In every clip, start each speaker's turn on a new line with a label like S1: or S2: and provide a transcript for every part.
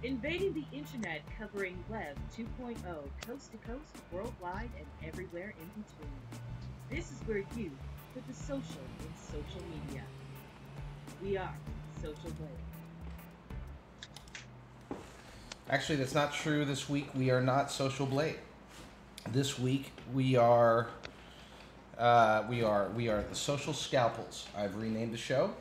S1: Invading the internet, covering Web 2.0, coast to coast, worldwide, and everywhere in between. This is where you put the social in social media. We are Social Blade.
S2: Actually, that's not true. This week we are not Social Blade. This week we are the Social Scalpels. I've renamed the show.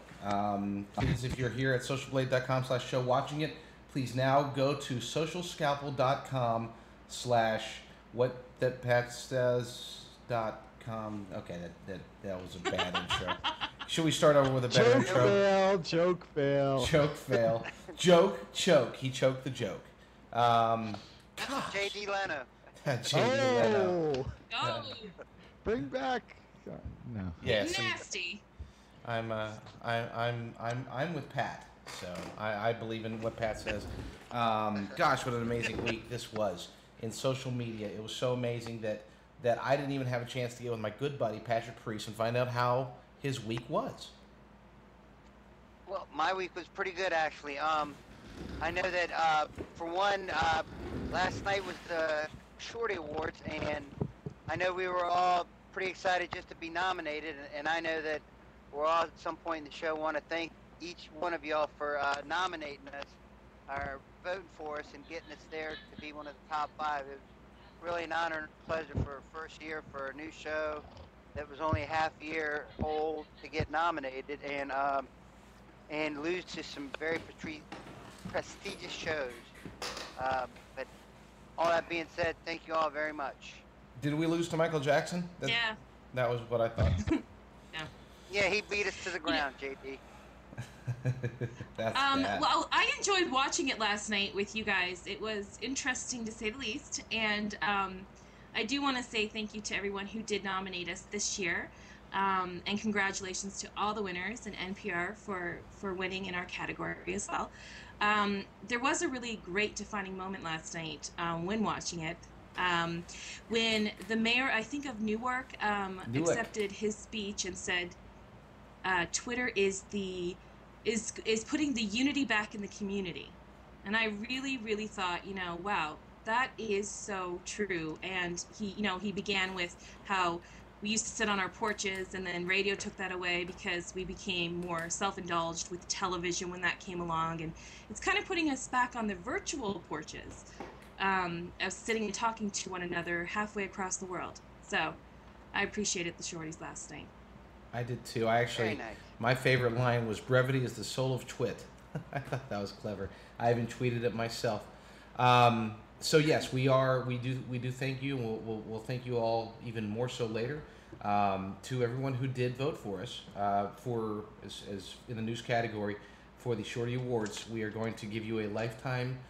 S2: Please, if you're here at socialblade.com/show watching it, please now go to socialscalpel.com/what that Pat says.com. Okay, that was a bad intro. Should we start over with a better intro?
S3: Joke fail.
S2: Joke fail. Joke choke. He choked the joke.
S4: JD Leno.
S2: JD Leno.
S5: Oh,
S3: Bring back. No.
S2: Yeah, see,
S5: nasty.
S2: I'm with Pat, so I believe in what Pat says. Gosh, what an amazing week this was in social media. It was so amazing that I didn't even have a chance to get with my good buddy Patrick Priest and find out how his week was.
S4: Well, my week was pretty good, actually. I know that, for one, last night was the Shorty Awards, and I know we were all pretty excited just to be nominated, and I know that we're all at some point in the show want to thank each one of y'all for nominating us, or voting for us, and getting us there to be one of the top 5. It was really an honor and pleasure for a first year for a new show that was only a half year old to get nominated, and lose to some very prestigious shows. But all that being said, thank you all very much.
S2: Did we lose to Michael Jackson?
S5: Yeah.
S2: That was what I thought.
S4: Yeah, he beat us to the ground, JD.
S2: That's bad.
S5: Well, I enjoyed watching it last night with you guys. It was interesting to say the least, and I do want to say thank you to everyone who did nominate us this year, and congratulations to all the winners and NPR for winning in our category as well. There was a really great defining moment last night when watching it. When the mayor, I think of Newark, accepted his speech and said, "Twitter is putting the unity back in the community," and I really thought, wow, that is so true. And he began with how we used to sit on our porches, and then radio took that away because we became more self-indulged with television when that came along, and it's kind of putting us back on the virtual porches. Of sitting and talking to one another halfway across the world. So I appreciated the shorties last night.
S2: I did too. I actually,
S4: Very nice.
S2: My favorite line was "Brevity is the soul of twit." I thought that was clever. I even tweeted it myself. So yes, we do thank you, and we'll thank you all even more so later. To everyone who did vote for us for as in the news category for the Shorty Awards, we are going to give you a lifetime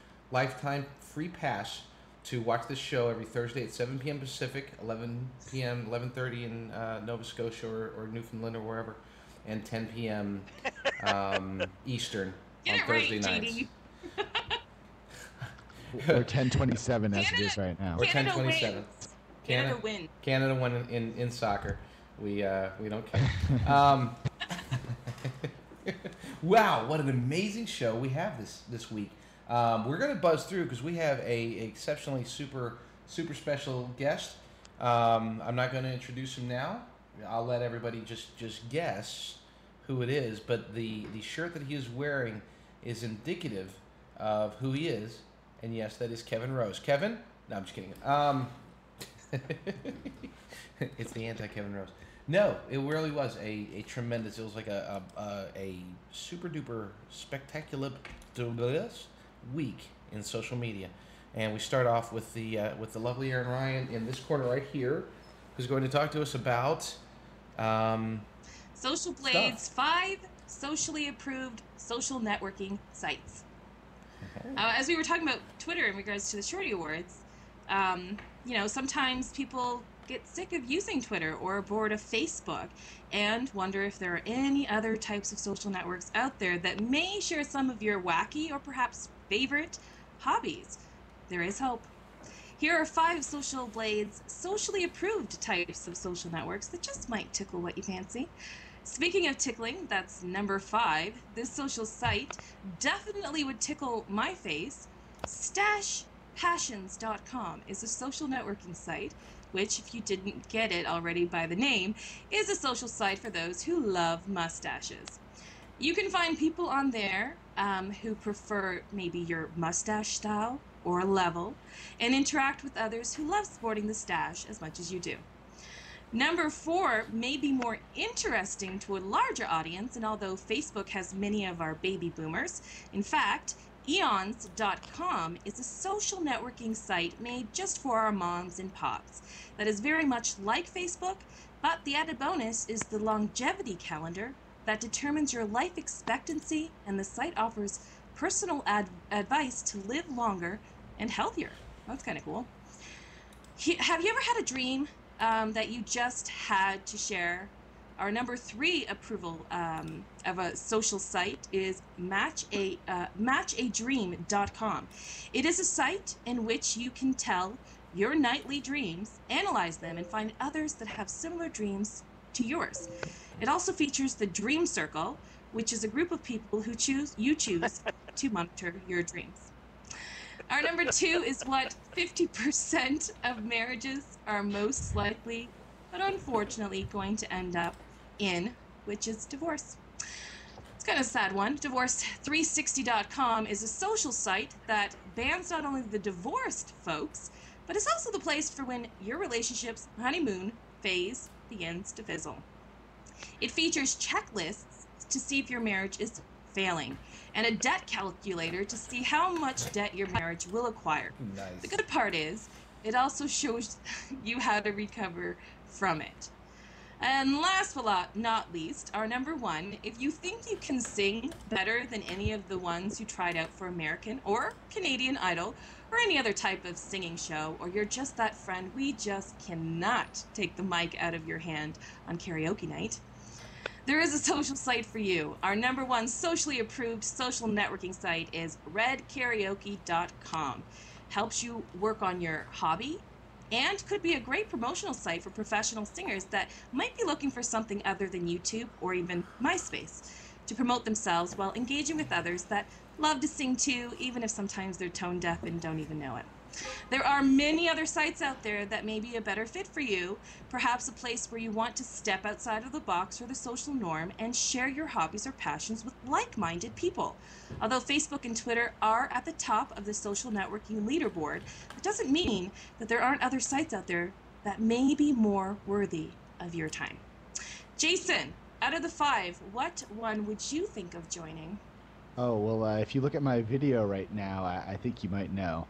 S2: free pass to watch this show every Thursday at 7 p.m. Pacific, 11 p.m., 11:30 in Nova Scotia or Newfoundland or wherever, and 10 p.m. Eastern on Thursday nights.
S5: JD.
S3: Or 10:27 as it is right now.
S2: Or
S5: Canada
S2: 10:27.
S5: wins. Canada win.
S2: Canada won in soccer. We don't care. Wow, what an amazing show we have this week. We're going to buzz through because we have a exceptionally super special guest. I'm not going to introduce him now. I'll let everybody just guess who it is. But the shirt that he is wearing is indicative of who he is. And yes, that is Kevin Rose. Kevin? No, I'm just kidding. It's the anti-Kevin Rose. No, it really was a tremendous. It was like a super duper spectacular week in social media, and we start off with the lovely Aaron Ryan in this corner right here, who's going to talk to us about
S5: Social Blade's 5 socially approved social networking sites.
S2: Okay.
S5: As we were talking about Twitter in regards to the Shorty Awards, sometimes people get sick of using Twitter or bored of Facebook and wonder if there are any other types of social networks out there that may share some of your wacky or perhaps favorite hobbies. There is hope. Here are 5 Social Blades socially approved types of social networks that just might tickle what you fancy. Speaking of tickling, that's number 5. This social site definitely would tickle my face. StashPassions.com is a social networking site, which, if you didn't get it already by the name, is a social site for those who love mustaches. You can find people on there who prefer maybe your mustache style or level, and interact with others who love sporting the stash as much as you do. Number 4 may be more interesting to a larger audience, and although Facebook has many of our baby boomers, in fact, eons.com is a social networking site made just for our moms and pops that is very much like Facebook, but the added bonus is the longevity calendar that determines your life expectancy, and the site offers personal advice to live longer and healthier. That's kind of cool. Have you ever had a dream that you just had to share? Our number 3 approval of a social site is matchadream.com. It is a site in which you can tell your nightly dreams, analyze them, and find others that have similar dreams to yours. It also features the Dream Circle, which is a group of people who you choose to monitor your dreams. Our number 2 is what 50% of marriages are most likely, but unfortunately, going to end up in, which is divorce. It's kind of a sad one. Divorce360.com is a social site that bans not only the divorced folks, but it's also the place for when your relationship's honeymoon phase begins to fizzle. It features checklists to see if your marriage is failing, and a debt calculator to see how much debt your marriage will acquire.
S2: Nice.
S5: The good part is, it also shows you how to recover from it. And last but not least, our number 1, if you think you can sing better than any of the ones who tried out for American or Canadian Idol, or any other type of singing show, or you're just that friend we just cannot take the mic out of your hand on karaoke night, there is a social site for you. Our number 1 socially approved social networking site is redkaraoke.com. Helps you work on your hobby, and could be a great promotional site for professional singers that might be looking for something other than YouTube or even MySpace to promote themselves while engaging with others that love to sing too, even if sometimes they're tone deaf and don't even know it. There are many other sites out there that may be a better fit for you, perhaps a place where you want to step outside of the box or the social norm and share your hobbies or passions with like-minded people. Although Facebook and Twitter are at the top of the social networking leaderboard, that doesn't mean that there aren't other sites out there that may be more worthy of your time. Jason, out of the 5, what one would you think of joining?
S3: Oh, well, if you look at my video right now, I think you might know.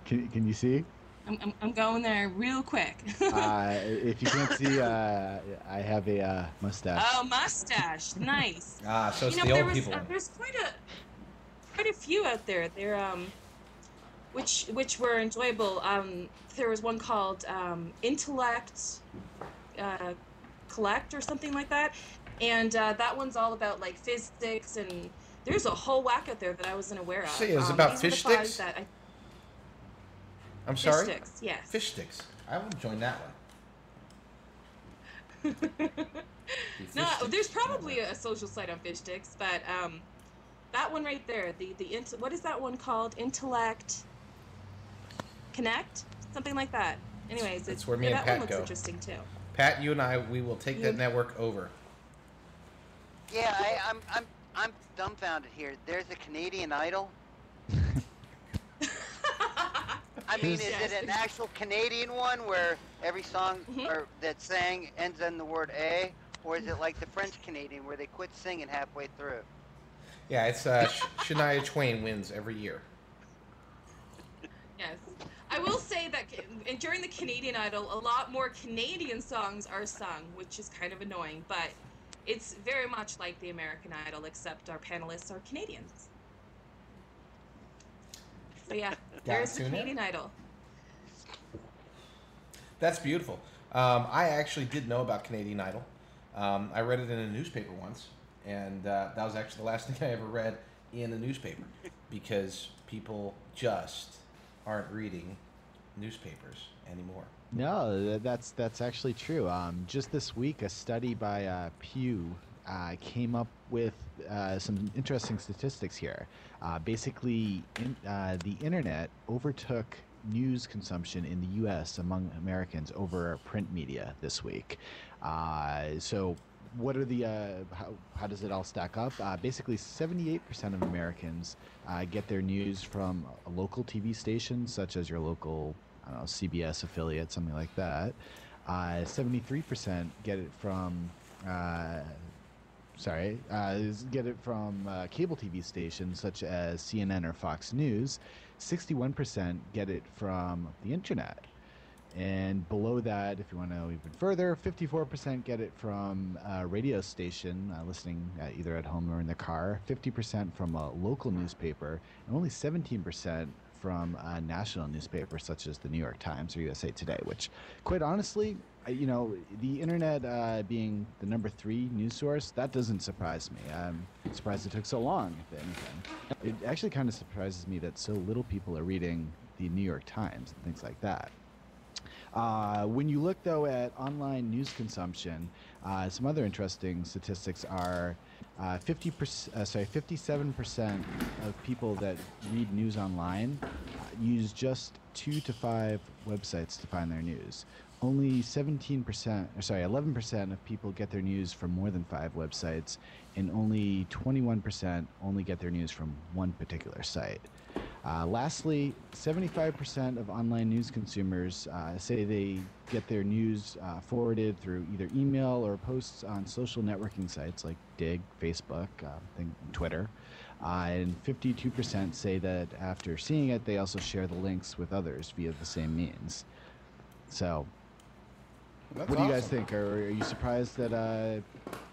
S3: Can you see?
S5: I'm going there real quick.
S3: If you can't see, I have a mustache.
S5: Oh, mustache, nice.
S2: So it's the old people.
S5: There's quite a few out there. They're which were enjoyable. There was one called Intellect Collect or something like that, and that one's all about like physics, and there's a whole whack out there that I wasn't aware of.
S2: See, it was about fish sticks. I'm sorry?
S5: Fish sticks, yes.
S2: Fish sticks. I will join that one.
S5: No, there's probably a social site on fish sticks, but that one right there, what is that one called? Intellect Connect? Something like that. Anyways,
S2: it's where me and
S5: that
S2: Pat
S5: one looks
S2: go.
S5: Interesting too.
S2: Pat, you and I, we will take that network over.
S4: Yeah, I'm dumbfounded here. There's a Canadian Idol. I mean, is it an actual Canadian one where every song or that sang ends in the word A, or is it like the French Canadian where they quit singing halfway through?
S2: Yeah, it's Shania Twain wins every year.
S5: Yes. I will say that during the Canadian Idol, a lot more Canadian songs are sung, which is kind of annoying, but it's very much like the American Idol, except our panelists are Canadians. So yeah, there's the Canadian Idol.
S2: That's beautiful. I actually did know about Canadian Idol. I read it in a newspaper once, and that was actually the last thing I ever read in a newspaper, because people just aren't reading newspapers anymore.
S3: No, that's actually true. Just this week, a study by Pew came up with some interesting statistics here. Basically, the internet overtook news consumption in the U.S. among Americans over print media this week. So what are the how does it all stack up? Basically, 78% of Americans get their news from a local TV station, such as your local, I don't know, CBS affiliate, something like that. 73% get it from get it from cable TV stations such as CNN or Fox News. 61% get it from the internet. And below that, if you want to know even further, 54% get it from a radio station, listening either at home or in the car, 50% from a local newspaper, and only 17% from a national newspaper such as the New York Times or USA Today, which, quite honestly, the internet being the number 3 news source, that doesn't surprise me. I'm surprised it took so long, if anything. It actually kind of surprises me that so little people are reading the New York Times and things like that. When you look, though, at online news consumption, some other interesting statistics are 57% of people that read news online use just 2 to 5 websites to find their news. Only 11% of people get their news from more than 5 websites, and only 21% only get their news from one particular site. Lastly, 75% of online news consumers say they get their news forwarded through either email or posts on social networking sites like Digg, Facebook, Twitter. And 52% say that after seeing it, they also share the links with others via the same means. So,
S2: That's
S3: what do you guys
S2: awesome.
S3: think? Are you surprised that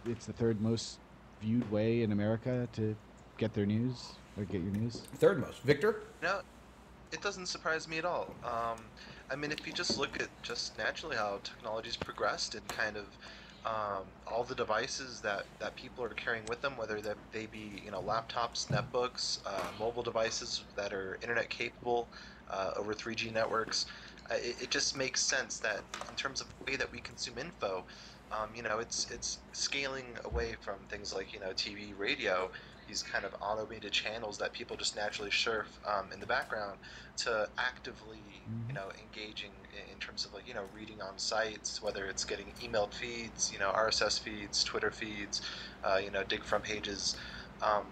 S3: it's the 3rd most viewed way in America to get their news or get your news?
S2: 3rd most. Victor?
S6: No, it doesn't surprise me at all. I mean, if you just look at just naturally how technology's progressed and kind of all the devices that people are carrying with them, whether they be laptops, netbooks, mobile devices that are internet capable over 3G networks, it just makes sense that in terms of the way that we consume info, it's scaling away from things like TV, radio, these kind of automated channels that people just naturally surf in the background, to actively engaging in terms of reading on sites, whether it's getting emailed feeds, RSS feeds, Twitter feeds, dig front pages.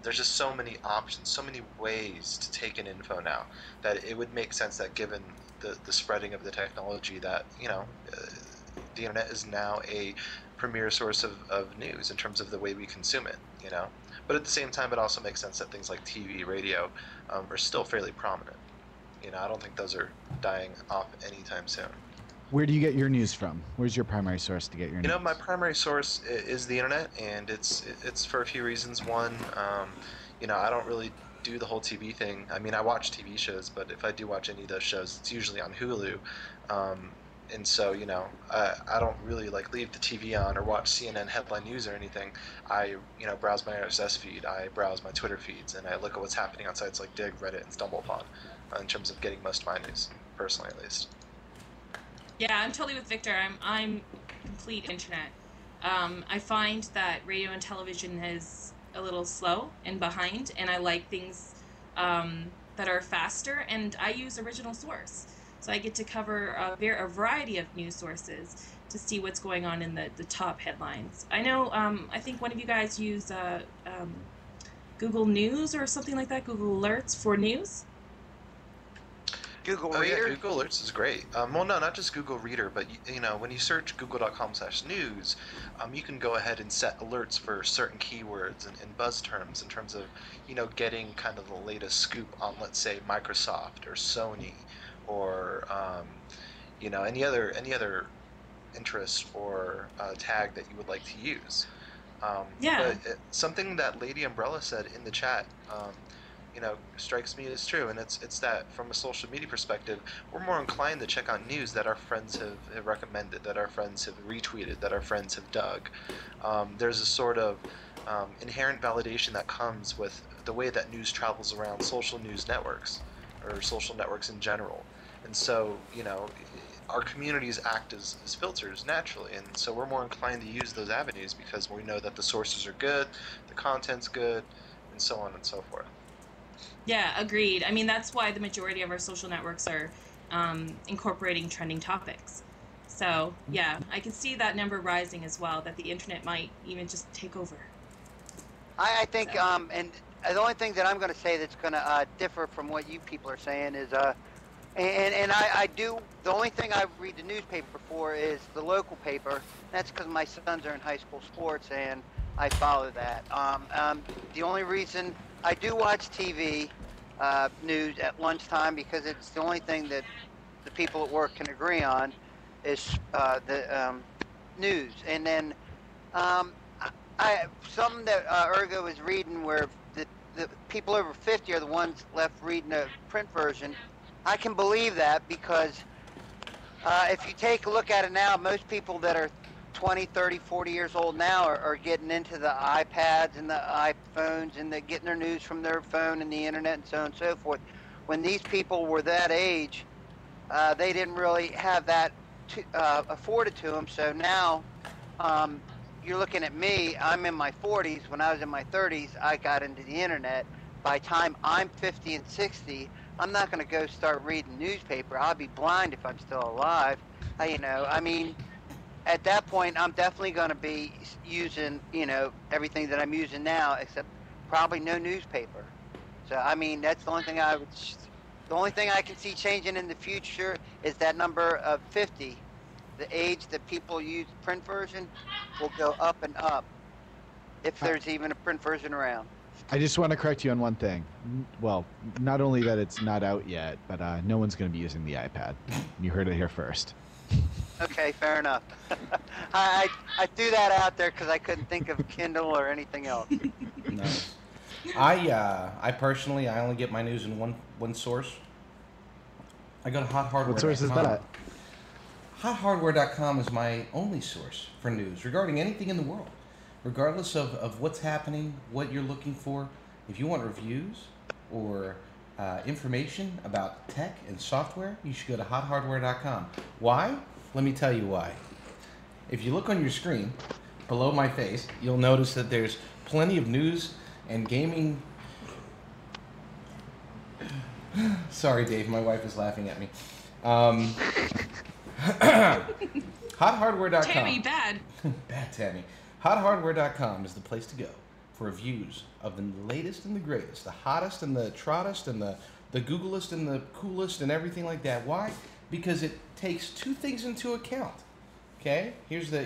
S6: There's just so many options, so many ways to take in info now, that it would make sense that given the spreading of the technology that the internet is now a premier source of news in terms of the way we consume it, But at the same time, it also makes sense that things like TV, radio are still fairly prominent. I don't think those are dying off anytime soon.
S3: Where do you get your news from? Where's your primary source to get your news?
S6: My primary source is the internet, and it's for a few reasons. One, I don't really do the whole TV thing. I mean, I watch TV shows, but if I do watch any of those shows, it's usually on Hulu. And so, I don't really leave the TV on or watch CNN headline news or anything. I, browse my RSS feed, I browse my Twitter feeds, and I look at what's happening on sites like Digg, Reddit, and StumbleUpon in terms of getting most of my news, personally at least.
S5: Yeah, I'm totally with Victor. I'm complete internet. I find that radio and television is a little slow and behind, and I like things that are faster, and I use original source. So I get to cover a variety of news sources to see what's going on in the top headlines. I know, I think one of you guys use Google News or something like that, Google Alerts for news.
S4: Google
S6: Oh yeah,
S4: Reader.
S6: Google Alerts is great. Well, no, not just Google Reader, but when you search google.com/news, you can go ahead and set alerts for certain keywords and buzz terms in terms of getting kind of the latest scoop on, let's say, Microsoft or Sony, or any other interest or tag that you would like to use.
S5: Yeah.
S6: But something that Lady Umbrella said in the chat, strikes me as true, and it's that from a social media perspective, we're more inclined to check out news that our friends have recommended, that our friends have retweeted, that our friends have dug. There's a sort of inherent validation that comes with the way that news travels around social news networks, or social networks in general. And so, our communities act as filters naturally, and so we're more inclined to use those avenues because we know that the sources are good, the content's good, and so on and so forth.
S5: Yeah, agreed. I mean, that's why the majority of our social networks are incorporating trending topics. So, yeah, I can see that number rising as well, that the internet might even just take over.
S4: I think,
S5: So.
S4: and the only thing that I'm going to say that's going to differ from what you people are saying is, and I do, the only thing I read the newspaper for is the local paper. That's because my sons are in high school sports and I follow that. The only reason I do watch TV news at lunchtime because it's the only thing that the people at work can agree on is the news. And then um, something that Urgo was reading where the people over 50 are the ones left reading the print version. I can believe that because if you take a look at it now, most people that are 20, 30, 40 years old now are getting into the iPads and the iPhones and they're getting their news from their phone and the internet and so on and so forth. When these people were that age, they didn't really have that afforded to them. So now um, you're looking at me. I'm in my 40s. When I was in my 30s, I got into the internet. By the time I'm 50 and 60, I'm not going to go start reading newspaper. I'll be blind if I'm still alive. I mean, at that point, I'm definitely going to be using, everything that I'm using now, except probably no newspaper. So, I mean, that's the only thing the only thing I can see changing in the future is that number of 50. The age that people use print version will go up and up if
S3: I,
S4: there's even a print version around.
S3: I just want to correct you on one thing. Well, not only that it's not out yet, but no one's going to be using the iPad. You heard it here first.
S4: Okay, fair enough. I threw that out there because I couldn't think of Kindle or anything else.
S2: Nice. I personally I only get my news in one source. I go to hothardware.com.
S3: What source is that?
S2: Hothardware.com is my only source for news regarding anything in the world, regardless of what's happening, what you're looking for. If you want reviews or information about tech and software, you should go to hothardware.com. Why? Let me tell you why. If you look on your screen below my face, you'll notice that there's plenty of news and gaming. Sorry, Dave, my wife is laughing at me. Hothardware.com.
S5: Tammy, bad.
S2: Bad Tammy. Hothardware.com is the place to go for reviews of the latest and the greatest, the hottest and the trottest and the Googlest and the coolest and everything like that. Why? Because it takes two things into account. Okay? Here's the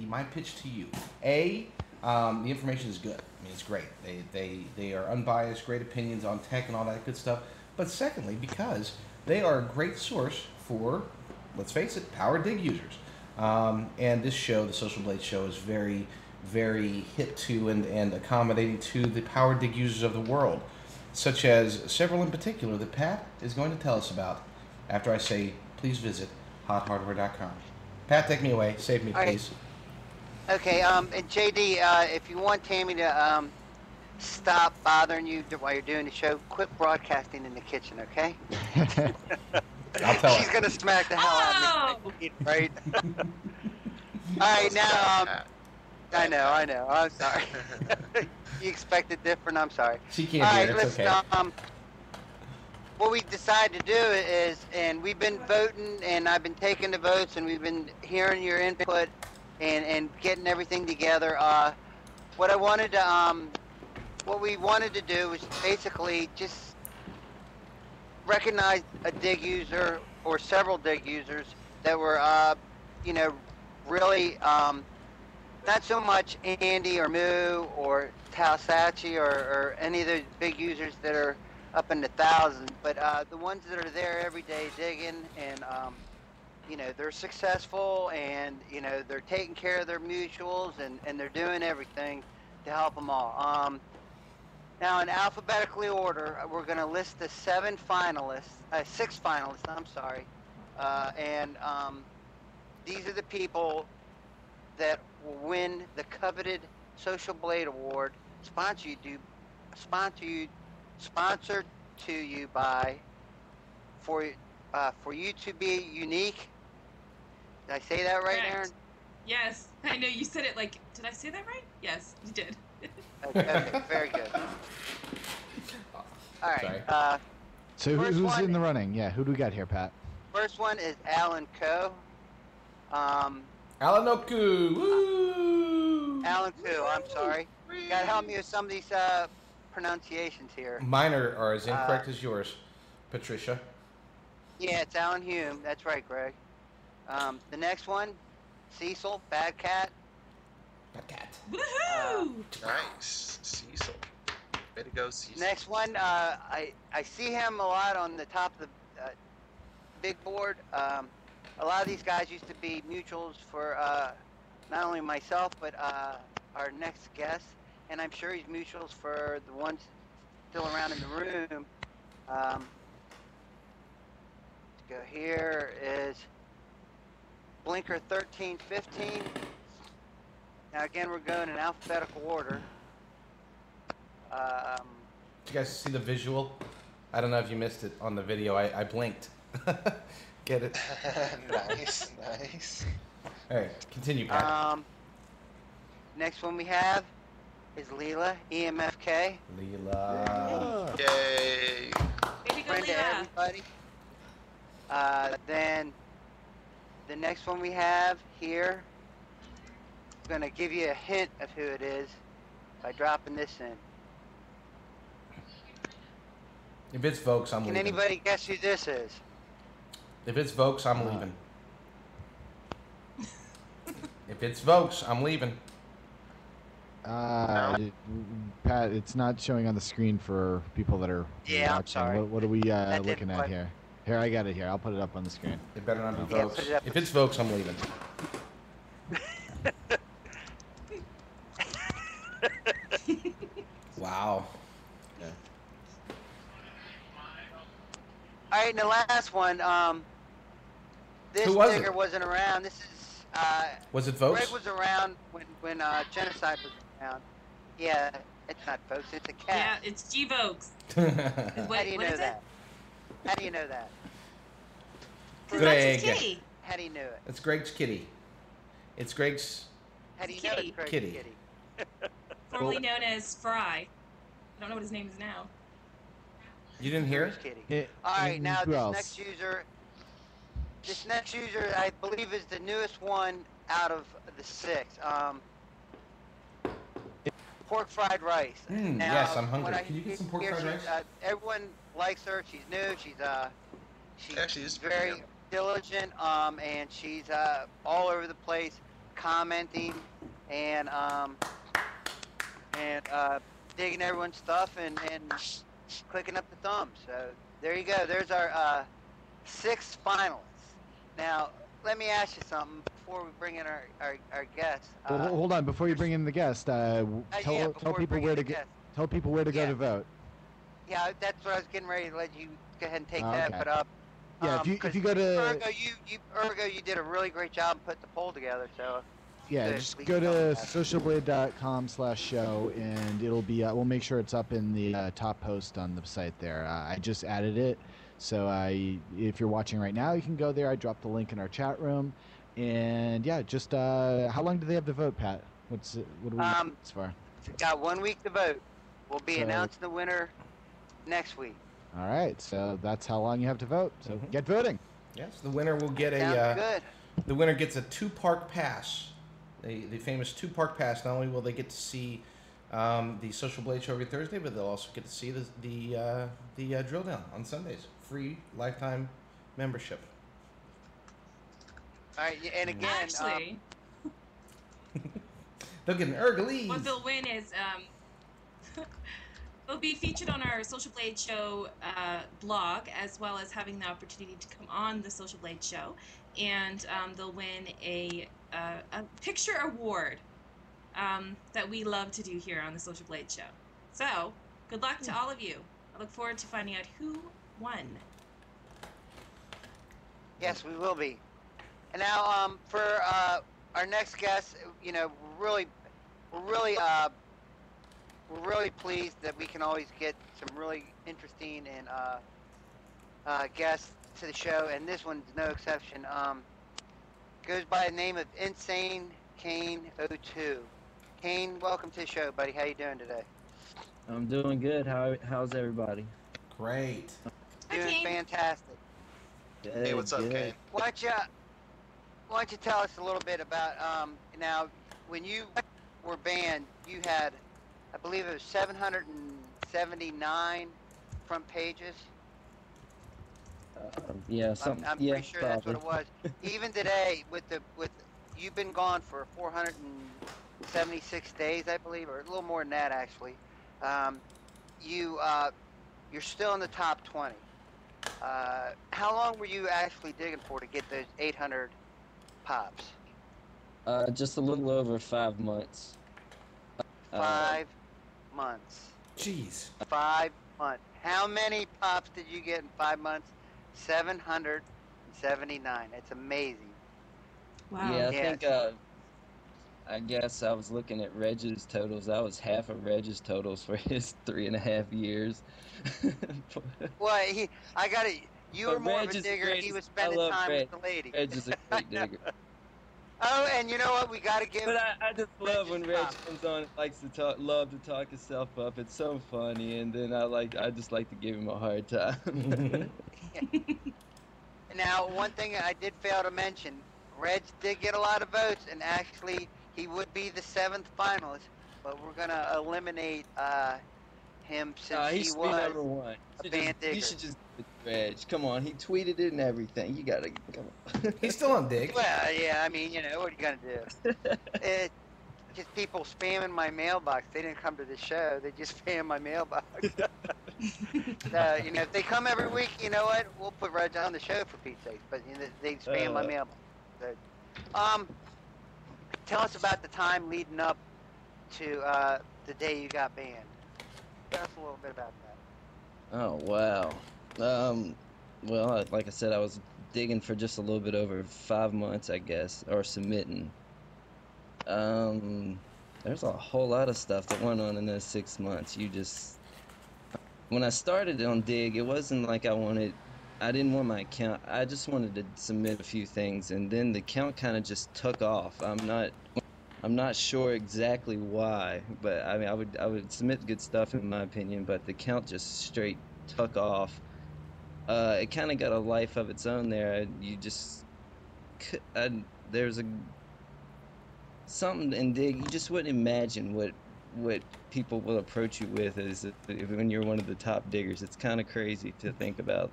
S2: my pitch to you. A, the information is good. I mean, it's great. They are unbiased, great opinions on tech and all that good stuff. But secondly, because they are a great source for, let's face it, power Digg users. And this show, the Social Blade Show, is very, very hip to and accommodating to the power Digg users of the world, such as several in particular that Pat is going to tell us about after I say, please visit hothardware.com. Pat, take me away. Save me, please.
S4: Okay, and JD, if you want Tammy to stop bothering you while you're doing the show, quit broadcasting in the kitchen, okay?
S2: I'll tell
S4: She's
S2: her.
S4: gonna smack the hell out of me, right? All right, now, I know. I'm sorry. You expected different. I'm sorry.
S2: She can't
S4: All
S2: hear.
S4: right,
S2: It's
S4: listen.
S2: okay.
S4: What we decided to do is, and we've been voting, and I've been taking the votes, and we've been hearing your input, and getting everything together. What I wanted to, what we wanted to do was basically just recognize a Digg user or several Digg users that were, really not so much Andy or Moo or Talsachi or any of those big users that are up in the thousands, but the ones that are there every day digging and they're successful and they're taking care of their mutuals and they're doing everything to help them all. Now in alphabetically order, we're going to list the six finalists, I'm sorry, and these are the people that will win the coveted Social Blade Award, sponsored to you by for for you to be unique. Did I say that right,
S5: Correct.
S4: Aaron?
S5: Yes, I know you said it like. Did I say that right? Yes, you did.
S4: Okay, very good. All right.
S2: Sorry.
S3: So
S4: First
S3: who's
S4: one-
S3: in the running? Yeah, who do we got here, Pat?
S4: First one is Alan Coe.
S2: Alanoku! Woo!
S4: Alan Coe, I'm sorry. You gotta help me with some of these pronunciations here.
S2: Mine are as incorrect as yours, Patricia.
S4: Yeah, it's Alan Hume. That's right, Greg. The next one, Cecil, Bad Cat.
S2: Bad cat.
S5: Woohoo!
S6: Nice, Cecil. Way to go, Cecil.
S4: Next one, I see him a lot on the top of the big board. A lot of these guys used to be mutuals for not only myself, but our next guest. And I'm sure he's mutuals for the ones still around in the room. Let's go here is Blinker 1315. Now again, we're going in alphabetical order.
S2: Did you guys see the visual? I don't know if you missed it on the video. I blinked. Get it?
S6: Nice, nice.
S2: All right, continue, Pat.
S4: Next one we have is Leela, EMFK.
S2: Leela.
S6: Yay!
S5: Way to go,
S4: Friend to
S5: Leah.
S4: everybody. Then the next one we have here, I'm gonna give you a hint of who it is by dropping this in.
S2: If it's Vokes, I'm
S4: Can
S2: leaving.
S4: anybody guess who this is?
S2: If it's Vokes, I'm leaving. If it's Vokes, I'm leaving.
S3: Pat, it's not showing on the screen for people that are
S4: Yeah, I'm
S3: watching.
S4: sorry.
S3: What are we
S4: didn't
S3: looking at
S4: quite-
S3: here? Here, I got it here. I'll put it up on the screen.
S2: It better not be
S4: Yeah,
S2: Vokes.
S4: put it up.
S2: If it's Vokes, I'm leaving. Wow.
S4: All right, and the last one. This
S2: Who was it?
S4: digger wasn't around. This is
S2: Was it
S4: Greg
S2: Vokes?
S4: was around when Genocide was around. Yeah, it's not folks. It's a
S5: Yeah,
S4: cat.
S5: it's G-Vokes.
S4: How do you
S5: What
S4: know
S5: is
S4: that? How do you know that?
S5: Because that's his
S2: Greg.
S5: kitty.
S4: How do you know it?
S2: It's Greg's kitty. It's Greg's.
S4: How do you
S5: Kitty.
S4: know it's Greg's
S2: Kitty.
S4: kitty?
S5: Formerly known as Fry. I don't know what his name is now.
S2: You didn't hear
S4: Greg's
S2: it?
S4: kitty. All right, now
S3: who
S4: this
S3: else?
S4: next user. This next user, I believe, is the newest one out of the 6. Pork fried rice.
S2: Yes, I'm hungry.
S4: when I
S2: Can you get some pork
S4: hear
S2: fried
S4: she-
S2: rice?
S4: Everyone likes her. She's new. She's
S6: Actually, it's pretty
S4: very
S6: good.
S4: diligent. And she's all over the place, commenting and digging everyone's stuff and clicking up the thumbs. So there you go. There's our 6 finalists. Now, let me ask you something before we bring in our guests.
S3: Well, hold on, before you bring in the guest, tell
S4: before we
S3: people
S4: bring
S3: where
S4: in
S3: to
S4: the
S3: go.
S4: guest.
S3: Tell people where to go
S4: Yeah.
S3: to vote.
S4: Yeah, that's what I was getting ready to let you go ahead and take
S3: Oh,
S4: that.
S3: okay.
S4: But
S3: Yeah, if you
S4: 'cause
S3: go to
S4: Urgo, you did a really great job putting the poll together. So
S3: yeah,
S4: good.
S3: just
S4: We
S3: go
S4: can
S3: to
S4: talk about
S3: socialblade.com/show and it'll be we'll make sure it's up in the top post on the site there. I just added it, so if you're watching right now, you can go there. I dropped the link in our chat room, and yeah, just how long do they have to vote, Pat? What do we as far?
S4: got 1 week to vote. We'll be
S3: So-
S4: announcing the winner next week.
S3: All right, so that's how long you have to vote. So get voting.
S2: Yes, the winner will get
S4: Sounds good.
S2: The winner gets a 2-park pass. The famous 2-park pass. Not only will they get to see the Social Blade show every Thursday, but they'll also get to see the drill down on Sundays. Free lifetime membership.
S4: All right, and again,
S5: Actually,
S2: They'll get an Urgo.
S5: what they'll win is they'll be featured on our Social Blade Show blog, as well as having the opportunity to come on the Social Blade Show, and they'll win a picture award that we love to do here on the Social Blade Show. So, good luck to all of you. I look forward to finding out who won.
S4: yes, we will be. And now, for our next guest, you know, we're really pleased that we can always get some really interesting and guests to the show, and this one's no exception. Goes by the name of Insane Kane 02. Kane, welcome to the show, buddy. How you doing today?
S7: I'm doing good. How's everybody?
S2: Great.
S5: Hi,
S4: Doing
S5: Kane.
S4: fantastic.
S6: Hey,
S7: Good,
S6: what's up,
S7: good.
S6: Kane?
S4: Why don't you tell us a little bit about now when you were banned, you had, I believe it was 779 front pages.
S7: Yeah, something.
S4: I'm
S7: Yeah,
S4: pretty sure that's what it
S7: probably.
S4: was. Even today, with you've been gone for 476 days, I believe, or a little more than that actually. You you're still in the top 20. How long were you actually digging for to get those 800 pops?
S7: Just a little over 5 months.
S4: 5 months.
S2: Jeez.
S4: 5 months. How many pops did you get in 5 months? 779. It's amazing.
S5: Wow.
S7: Yeah, I
S4: Yes.
S7: think. I guess I was looking at Reg's totals. I was half of Reg's totals for his 3.5 years.
S4: Well, I got it. You were
S7: But
S4: more
S7: Reg
S4: of a
S7: is the
S4: digger. He
S7: greatest.
S4: was
S7: I
S4: spending
S7: love
S4: time
S7: Reg.
S4: with the lady.
S7: Reg is a great digger.
S4: Oh, and you know what? We got to give.
S7: But I just love when Reg
S4: props.
S7: comes on and likes to love to talk himself up. It's so funny, and then I just like to give him a hard time.
S4: Now, one thing I did fail to mention, Reg did get a lot of votes, and actually he would be the 7th finalist, but we're gonna eliminate him since
S7: He
S4: he
S7: should be
S4: was
S7: number one.
S4: a band digger.
S7: You should just give it to Reg. Come on, he tweeted it and everything. You gotta come on.
S2: He's still on Digg.
S4: Well, yeah, I mean, what are you gonna do? It's just people spamming my mailbox. They didn't come to the show. They just spam my mailbox. So, if they come every week, you know what? We'll put Reg on the show for Pete's sake. But they spam my mailbox. So, tell us about the time leading up to the day you got banned. Tell us a little bit about that.
S7: Oh wow. Well, like I said, I was digging for just a little bit over 5 months, I guess, or submitting. There's a whole lot of stuff that went on in those 6 months. When I started on Digg, it wasn't like I didn't want my account. I just wanted to submit a few things, and then the account kind of just took off. I'm not sure exactly why, but I mean, I would submit good stuff in my opinion, but the account just straight took off. It kind of got a life of its own there. There's something in Digg you just wouldn't imagine what people will approach you with when you're one of the top diggers. It's kind of crazy to think about,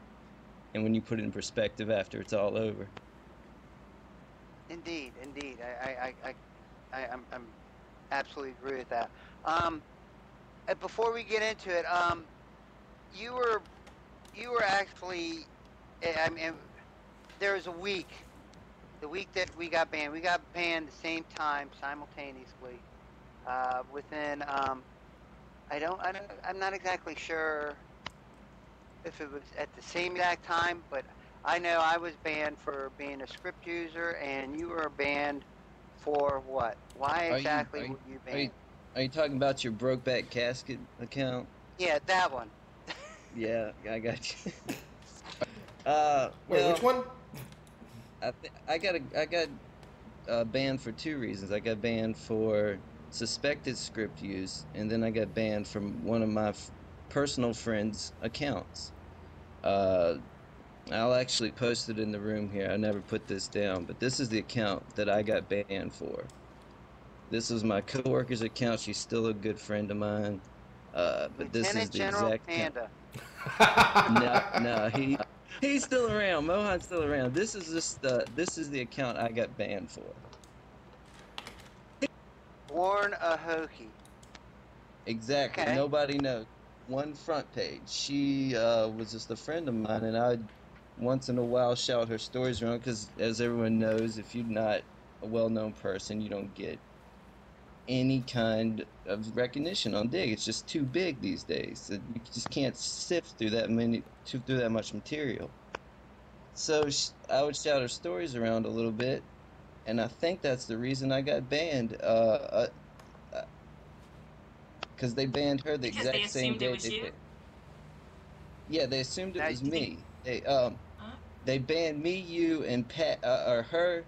S7: and when you put it in perspective after it's all over.
S4: Indeed. I'm absolutely agree with that. Before we get into it, you were actually, I mean, there was a week, the week that we got banned. We got banned the same time simultaneously. Within, I'm not exactly sure if it was at the same exact time, but I know I was banned for being a script user, and you were banned for what? Why exactly were you banned?
S7: Are you talking about your Brokeback Casket account?
S4: Yeah, that one.
S7: Yeah, I got you.
S2: Wait, which one?
S7: I got banned for 2 reasons. I got banned for suspected script use, and then I got banned from one of my personal friends' accounts. I'll actually post it in the room here. I never put this down, but this is the account that I got banned for. This was my coworker's account. She's still a good friend of mine. But this is the
S4: General
S7: exact
S4: Panda.
S7: No, he's still around. Mohan's still around. This is the account I got banned for.
S4: Warren Ahoki.
S7: Exactly.
S4: Okay.
S7: Nobody knows. One front page. She was just a friend of mine, and I once in a while shout her stories around because, as everyone knows, if you're not a well-known person, you don't get any kind of recognition on Digg. It's just too big these days. You just can't sift through that much material. So I would shout her stories around a little bit, and I think that's the reason I got banned. Because they banned her the
S5: Because
S7: exact
S5: they
S7: same
S5: assumed
S7: day
S5: it was
S7: they
S5: you?
S7: did. Yeah, they assumed it
S4: Now,
S7: was
S4: you
S7: me. they banned me, you, and Pat, or her,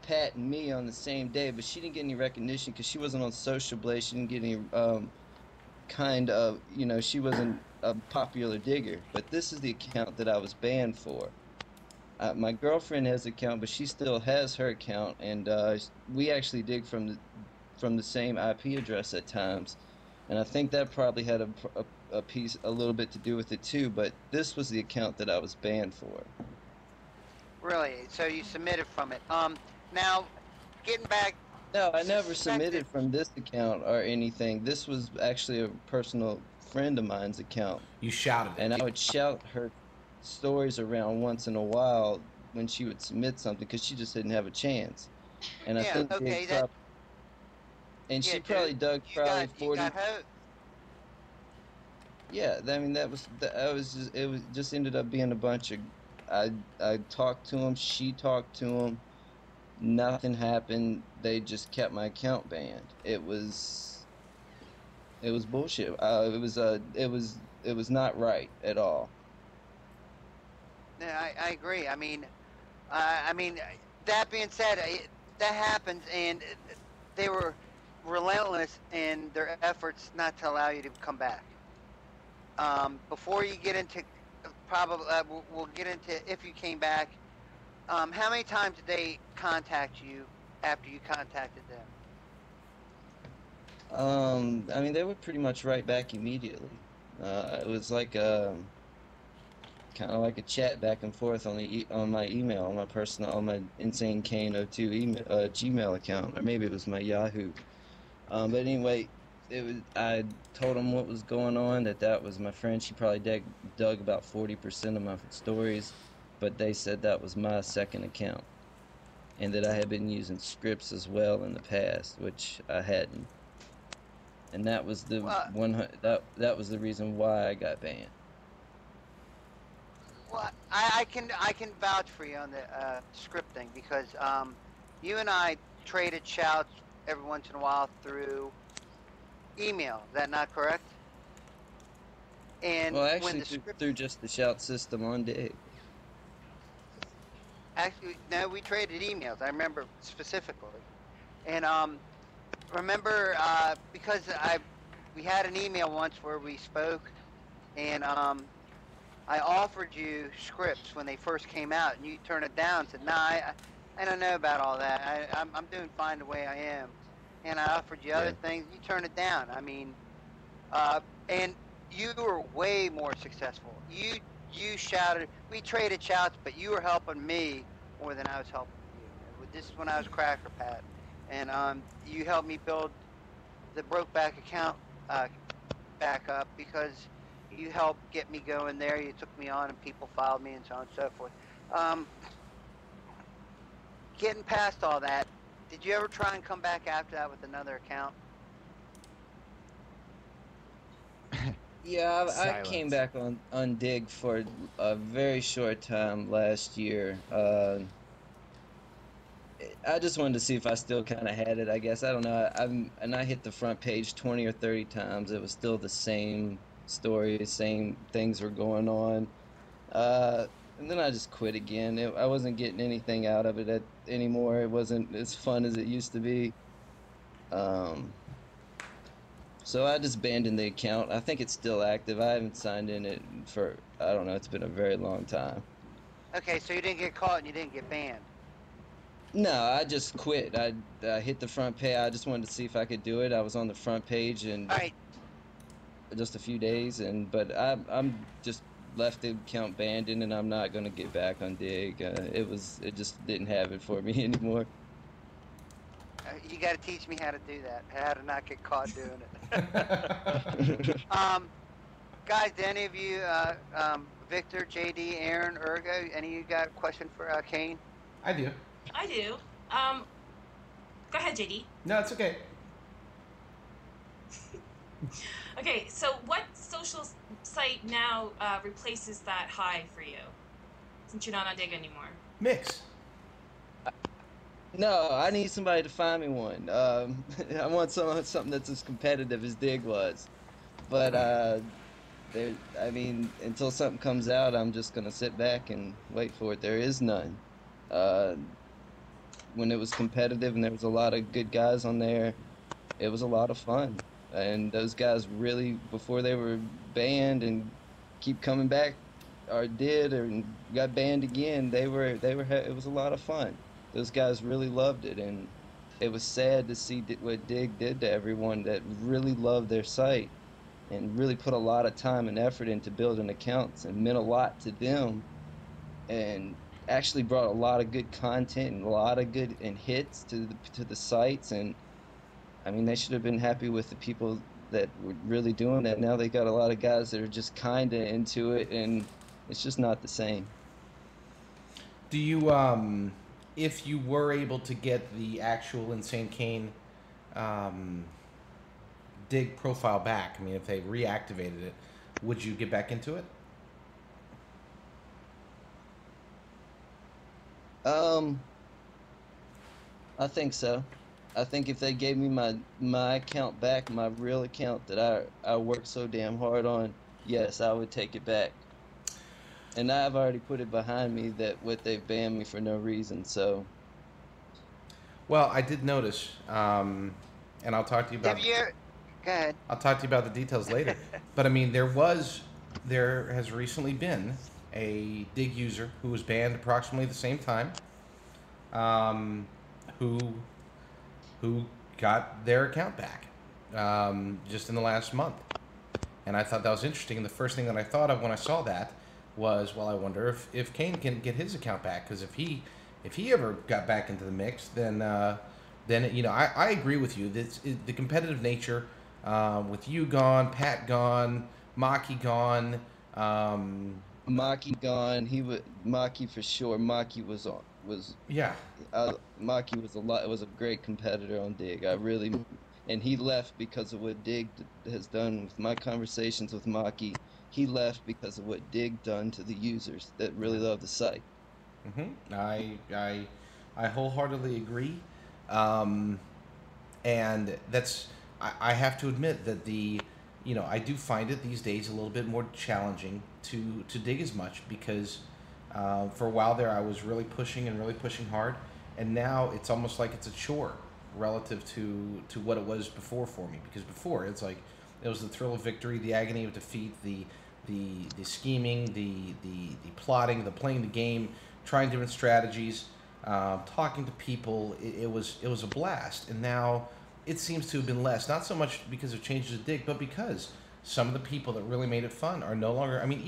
S7: Pat, and me on the same day, but she didn't get any recognition because she wasn't on Social Blade. She didn't get any kind of, she wasn't a popular digger. But this is the account that I was banned for. My girlfriend has an account, but she still has her account, and we actually dig from the same IP address at times, and I think that probably had a little bit to do with it too. But this was the account that I was banned for.
S4: Really? So you submitted from it. Now, getting back.
S7: No, I never
S4: Suspected.
S7: submitted from this account or anything. This was actually a personal friend of mine's account.
S2: You shouted it.
S7: And I would shout her stories around once in a while when she would submit something because she just didn't have a chance. And I think
S4: okay,
S7: she probably dug probably 40.
S4: You got hope.
S7: Yeah, I mean it just ended up being a bunch of. I talked to him. She talked to him. Nothing happened. They just kept my account banned. It was bullshit. It was not right at all.
S4: Yeah, I agree. I mean, that being said, that happens, and they were relentless in their efforts not to allow you to come back. Before you get into probably, we'll get into if you came back. How many times did they contact you after you contacted them?
S7: I mean, they were pretty much right back immediately. It was like kind of like a chat back and forth on my email, on my Insane Kane 02 email, Gmail account, or maybe it was my Yahoo. But anyway, I told them what was going on, that was my friend. She probably dug about 40% of my stories, but they said that was my second account, and that I had been using scripts as well in the past, which I hadn't. And that was the that was the reason why I got banned.
S4: Well, I can vouch for you on the scripting because you and I traded shouts every once in a while through email. Is that not correct? And
S7: well, actually, through just the shout system on Digg.
S4: Actually, no, we traded emails. I remember specifically, and remember because we had an email once where we spoke, and I offered you scripts when they first came out, and you turned it down. Said, "Nah, I don't know about all that. I'm doing fine the way I am." And I offered you other things. You turned it down. I mean, and you were way more successful. You shouted. We traded shouts, but you were helping me more than I was helping you. This is when I was Cracker Pat, and you helped me build the Brokeback account back up because you helped get me going there. You took me on, and people followed me, and so on and so forth. Getting past all that, did you ever try and come back after that with another account?
S7: Yeah, I came back on Digg for a very short time last year. I just wanted to see if I still kind of had it, I guess. I don't know. I hit the front page 20 or 30 times. It was still the same story, same things were going on. And then I just quit again. I wasn't getting anything out of it anymore. It wasn't as fun as it used to be. So I just abandoned the account. I think it's still active. I haven't signed in it for, I don't know, it's been a very long time.
S4: Okay, so you didn't get caught and you didn't get banned.
S7: No, I just quit. I hit the front page. I just wanted to see if I could do it. I was on the front page and just a few days, but I'm just left the account abandoned, and I'm not going to get back on Digg. It just didn't have it for me anymore.
S4: You got to teach me how to do that. How to not get caught doing it. Guys, do any of you, Victor, JD, Aaron, Urgo, any of you got a question for Kane?
S2: I do.
S5: Go ahead, JD.
S2: No, it's okay.
S5: Okay, so what social site now replaces that Hive for you? Since you're not on Digg anymore.
S2: Mix.
S7: No, I need somebody to find me one. I want something that's as competitive as Digg was. But There, I mean, until something comes out, I'm just gonna sit back and wait for it. There is none. Uh, when it was competitive and there was a lot of good guys on there, it was a lot of fun. And those guys really, before they were banned and keep coming back, or did or got banned again, it was a lot of fun. Those guys really loved it, and it was sad to see what Dig did to everyone that really loved their site and really put a lot of time and effort into building accounts and meant a lot to them, and actually brought a lot of good content and a lot of good and hits to the sites. And I mean, they should have been happy with the people that were really doing that. Now they got a lot of guys that are just kind of into it, and it's just not the same.
S2: Do you, if you were able to get the actual Insane Kane um, Digg profile back, I mean, if they reactivated it, would you get back into it?
S7: I think so. I think if they gave me my account back, my real account that I worked so damn hard on, yes, I would take it back. And I've already put it behind me that what they've banned me for no reason. So
S2: Well, I did notice, and I'll talk to you about.
S4: Have you? Go ahead.
S2: I'll talk to you about the details later. But I mean, there has recently been a Digg user who was banned approximately the same time, um, who got their account back just in the last month, and I thought that was interesting. And the first thing that I thought of when I saw that was, well, I wonder if Kane can get his account back, because if he ever got back into the mix, then you know, I agree with you. The competitive nature, with you gone, Pat gone, Maki gone.
S7: Maki gone. Maki for sure. Maki was
S2: Yeah.
S7: Maki was was a great competitor on Dig. And he left because of what Dig has done with my conversations with Maki. He left because of what Dig done to the users that really love the site.
S2: I wholeheartedly agree, um, and I have to admit that I do find it these days a little bit more challenging to dig as much, because for a while there I was really pushing and really pushing hard, and now it's almost like it's a chore relative to what it was before for me. Because before, it's like it was the thrill of victory, the agony of defeat, the scheming, the plotting, the playing the game, trying different strategies, talking to people. It was a blast, and now it seems to have been less. Not so much because of changes of Dig, but because some of the people that really made it fun are no longer. I mean,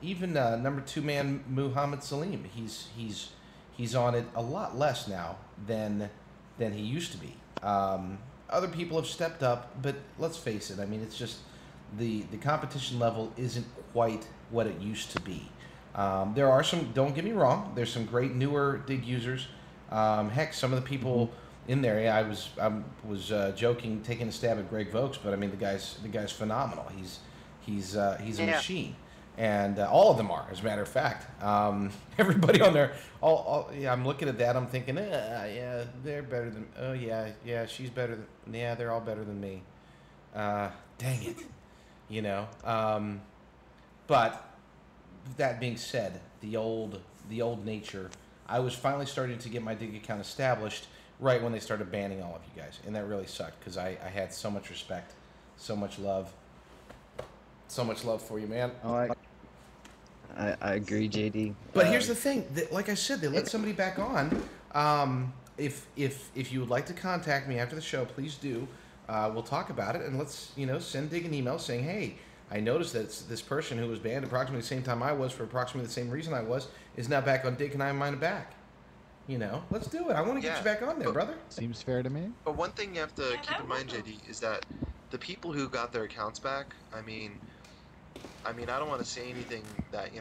S2: even number two man Muhammad Salim, he's on it a lot less now than he used to be. Other people have stepped up, but let's face it. I mean, it's just the competition level isn't quite what it used to be. There are some. Don't get me wrong. There's some great newer Dig users. Heck, some of the people in there. Yeah, I was joking, taking a stab at Greg Vokes, but I mean, the guy's phenomenal. He's a machine, and all of them are, as a matter of fact. Everybody on there. Yeah, I'm looking at that. I'm thinking, yeah, they're better than. Oh yeah, she's better than. Yeah, they're all better than me. Dang it, you know. But that being said, the old nature. I was finally starting to get my Dig account established right when they started banning all of you guys, and that really sucked, because I had so much respect, so much love for you, man.
S7: Oh, I agree, JD.
S2: But here's the thing, like I said, they let somebody back on. If you would like to contact me after the show, please do. We'll talk about it, and let's send Dig an email saying, hey, I noticed that this person who was banned approximately the same time I was for approximately the same reason I was is now back on Dig, and I have mine back. Let's do it. I want to get you back on there, brother.
S3: Seems fair to me.
S6: But one thing you have to keep in mind, JD, is that the people who got their accounts back, I mean, I don't want to say anything that,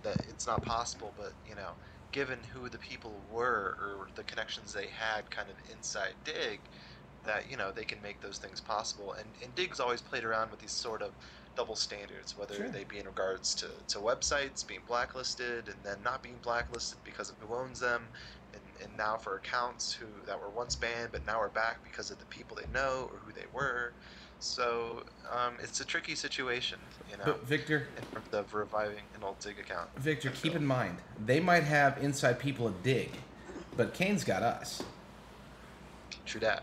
S6: that it's not possible, but, given who the people were or the connections they had kind of inside Dig, that, they can make those things possible. And Dig's always played around with these sort of double standards, whether they be in regards to websites being blacklisted and then not being blacklisted because of who owns them, and now for accounts that were once banned but now are back because of the people they know or who they were. So it's a tricky situation, you know,
S2: But Victor,
S6: in terms of reviving an old Dig account.
S2: Victor,
S6: I
S2: keep
S6: feel.
S2: in mind they might have inside people at Dig, but Kane's got us.
S6: True that.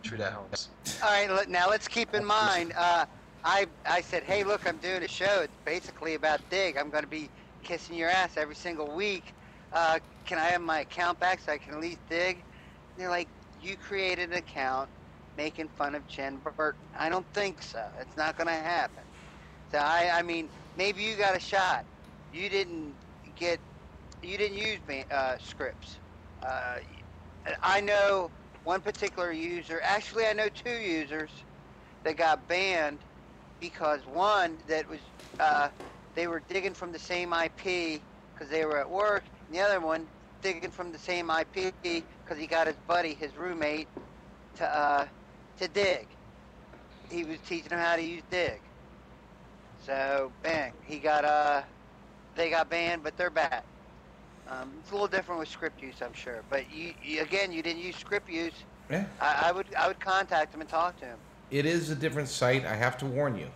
S6: True that, Holmes.
S4: All right, now let's keep in mind. I said, hey, look, I'm doing a show. It's basically about Dig. I'm going to be kissing your ass every single week. Can I have my account back so I can at least Dig? And they're like, you created an account making fun of Jen Burton. I don't think so. It's not going to happen. So I mean, maybe you got a shot. You didn't use scripts. Uh, I know one particular user. Actually, I know two users that got banned because one that was they were digging from the same IP because they were at work, and the other one digging from the same IP because he got his buddy, his roommate, to dig. He was teaching him how to use dig. So bang, they got banned, but they're back. It's a little different with script use, I'm sure. But you didn't use script use.
S2: Yeah.
S4: I would contact him and talk to him.
S2: It is a different site. I have to warn you,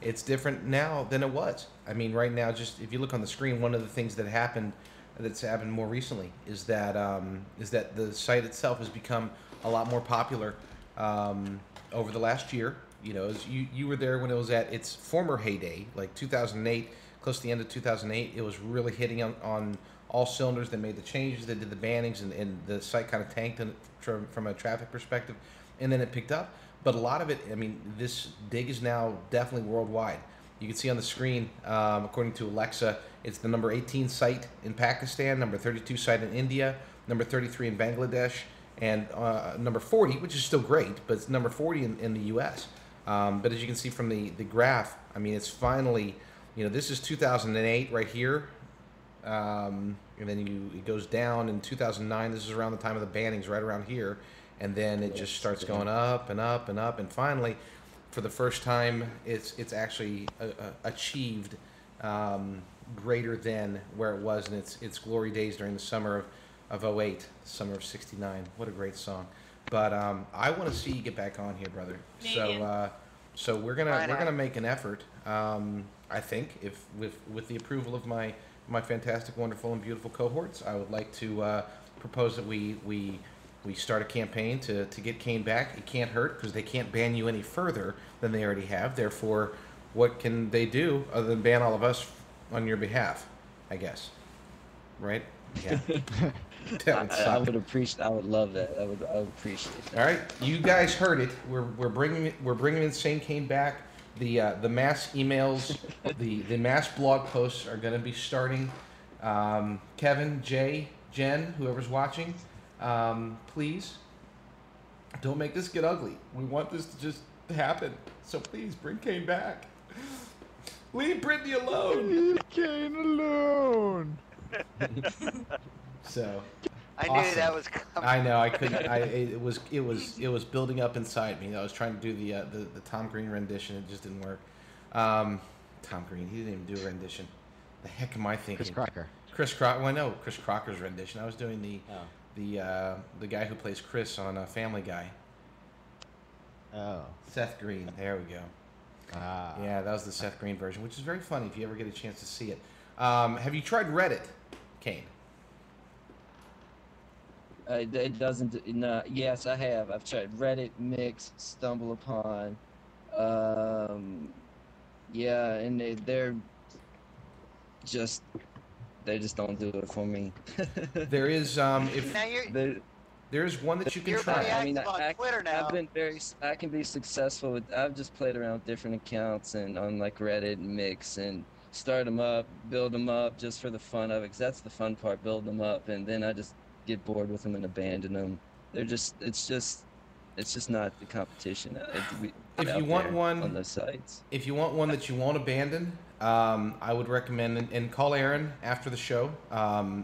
S2: it's different now than it was. I mean, right now, just if you look on the screen, one of the things that's happened more recently is that the site itself has become a lot more popular over the last year. You know, you were there when it was at its former heyday, like 2008, close to the end of 2008. It was really hitting on all cylinders. They made the changes, they did the bannings, and the site kind of tanked from a traffic perspective, and then it picked up. But a lot of it, I mean, this Dig is now definitely worldwide. You can see on the screen, according to Alexa, it's the number 18 site in Pakistan, number 32 site in India, number 33 in Bangladesh, and number 40, which is still great, but it's number 40 in the U.S. But as you can see from the graph, I mean, it's finally, you know, this is 2008 right here. And then it goes down in 2009. This is around the time of the bannings, right around here. And then it just starts going up and up and up. And finally, for the first time, it's actually achieved greater than where it was in its glory days during the summer of 08, summer of 69. What a great song. But I want to see you get back on here, brother. So we're gonna make an effort. I think if with the approval of my fantastic, wonderful, and beautiful cohorts, I would like to propose that we start a campaign to get Kane back. It can't hurt because they can't ban you any further than they already have. Therefore, what can they do other than ban all of us on your behalf? I guess, right? Yeah.
S7: I would love that. I would appreciate that.
S2: All right, you guys heard it. We're bringing Insane Kane back. The mass emails, the mass blog posts are going to be starting. Kevin, Jay, Jen, whoever's watching, please don't make this get ugly. We want this to just happen. So please bring Kane back. Leave Brittany alone.
S3: Leave Kane alone.
S2: So
S4: I
S2: awesome.
S4: knew that was coming.
S2: I know. I couldn't. It was building up inside me. I was trying to do the Tom Green rendition. It just didn't work. Tom Green. He didn't even do a rendition. The heck am I thinking?
S3: Chris Crocker.
S2: Chris Crocker. Well, I know Chris Crocker's rendition. I was doing the guy who plays Chris on Family Guy.
S3: Oh.
S2: Seth Green. There we go.
S3: Ah.
S2: Yeah, that was the Seth Green version, which is very funny if you ever get a chance to see it. Have you tried Reddit, Kane?
S7: It doesn't. No, yes, I have. I've tried Reddit, Mix, Stumble Upon. Yeah, and they just don't do it for me.
S2: There is if
S4: Now you're
S2: there is one that you can
S4: You're
S2: try.
S4: very active on Twitter now.
S7: I can be successful with. I've just played around with different accounts and on like Reddit and Mix and start them up, build them up just for the fun of it. 'Cause that's the fun part, build them up, and then I just get bored with them and abandon them. It's just not the competition.
S2: If you want one
S7: on those sites,
S2: if you want one that you won't abandon, I would recommend and call Aaron after the show.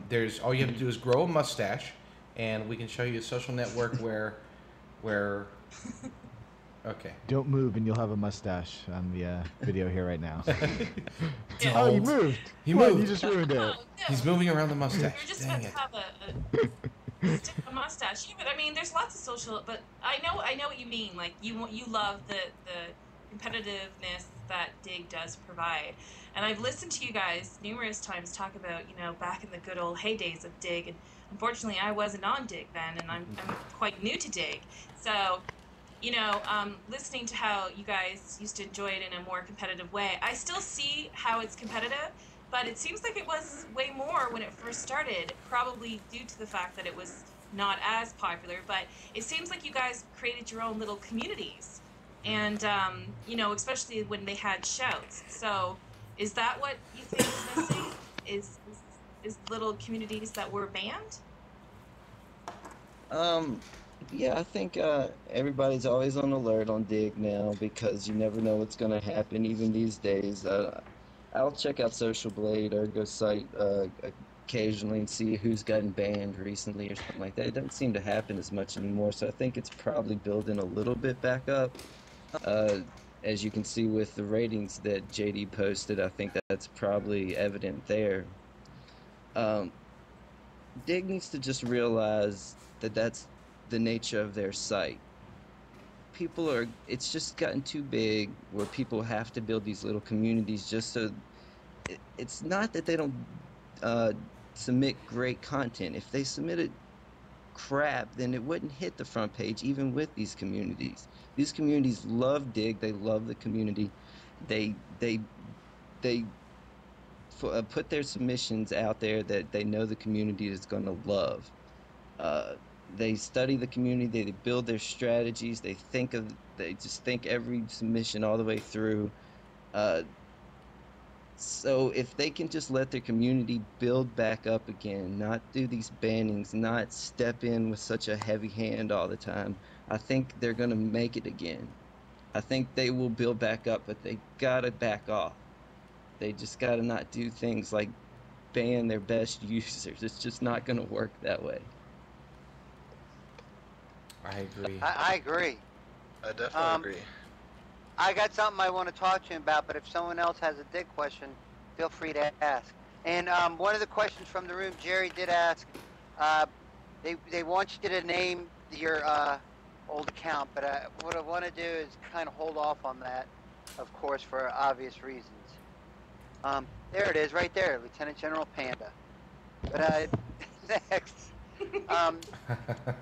S2: There's all you have to do is grow a mustache, and we can show you a social network where okay.
S3: Don't move, and you'll have a mustache on the video here right now.
S5: Yeah.
S3: Oh, you moved.
S2: He
S3: What?
S2: moved.
S3: You just ruined it.
S5: No,
S2: He's moving around the mustache.
S5: You're just
S2: Dang
S5: about to
S2: it.
S5: have a mustache. Yeah, but I mean, there's lots of social. But I know what you mean. Like you love the competitiveness that Digg does provide. And I've listened to you guys numerous times talk about, back in the good old heydays of Digg. And unfortunately, I wasn't on Digg then, and I'm quite new to Digg. So, listening to how you guys used to enjoy it in a more competitive way, I still see how it's competitive, but it seems like it was way more when it first started, probably due to the fact that it was not as popular. But it seems like you guys created your own little communities, and especially when they had shouts. So, is that what you think is missing? Is little communities that were banned?
S7: Yeah, I think everybody's always on alert on Dig now because you never know what's going to happen, even these days. I'll check out Social Blade or Go site occasionally and see who's gotten banned recently or something like that. It doesn't seem to happen as much anymore, so I think it's probably building a little bit back up. Uh, as you can see with the ratings that JD posted, I think that's probably evident there. Um, Dig needs to just realize that that's the nature of their site. It's just gotten too big where people have to build these little communities just so it's not that they don't submit great content. If they submitted crap, then it wouldn't hit the front page even with these communities. These communities love Dig, they love the community. They put their submissions out there that they know the community is going to love. They study the community, they build their strategies, they just think every submission all the way through. So if they can just let their community build back up again, not do these bannings, not step in with such a heavy hand all the time, I think they're going to make it again. I think they will build back up, but they got to back off. They just got to not do things like ban their best users. It's just not going to work that way.
S2: I agree.
S4: I agree.
S6: I definitely agree.
S4: I got something I want to talk to you about, but if someone else has a Dig question, feel free to ask. And one of the questions from the room, Jerry did ask, they want you to name your old account, but what I want to do is kind of hold off on that, of course, for obvious reasons. There it is, right there, Lieutenant General Panda. But next,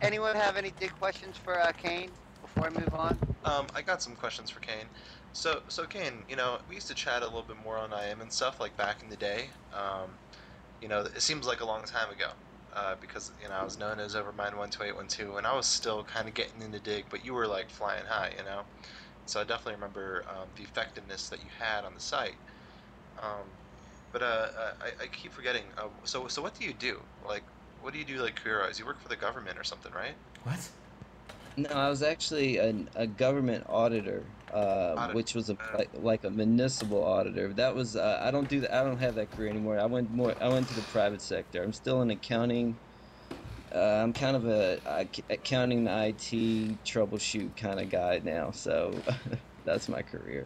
S4: anyone have any Dig questions for Kane before I move on?
S6: I got some questions for Kane. So Kane, we used to chat a little bit more on IM and stuff like back in the day. It seems like a long time ago, because I was known as Overmind 12812, and I was still kind of getting into Dig, but you were like flying high, So I definitely remember the effectiveness that you had on the site. But I keep forgetting. So what do you do? Like, what do you do like career-wise? You work for the government or something, right?
S2: What?
S7: No, I was actually a government auditor, which was like a municipal auditor. That was I don't do that. I don't have that career anymore. I went to the private sector. I'm still in accounting. I'm kind of a accounting IT troubleshoot kind of guy now. So that's my career.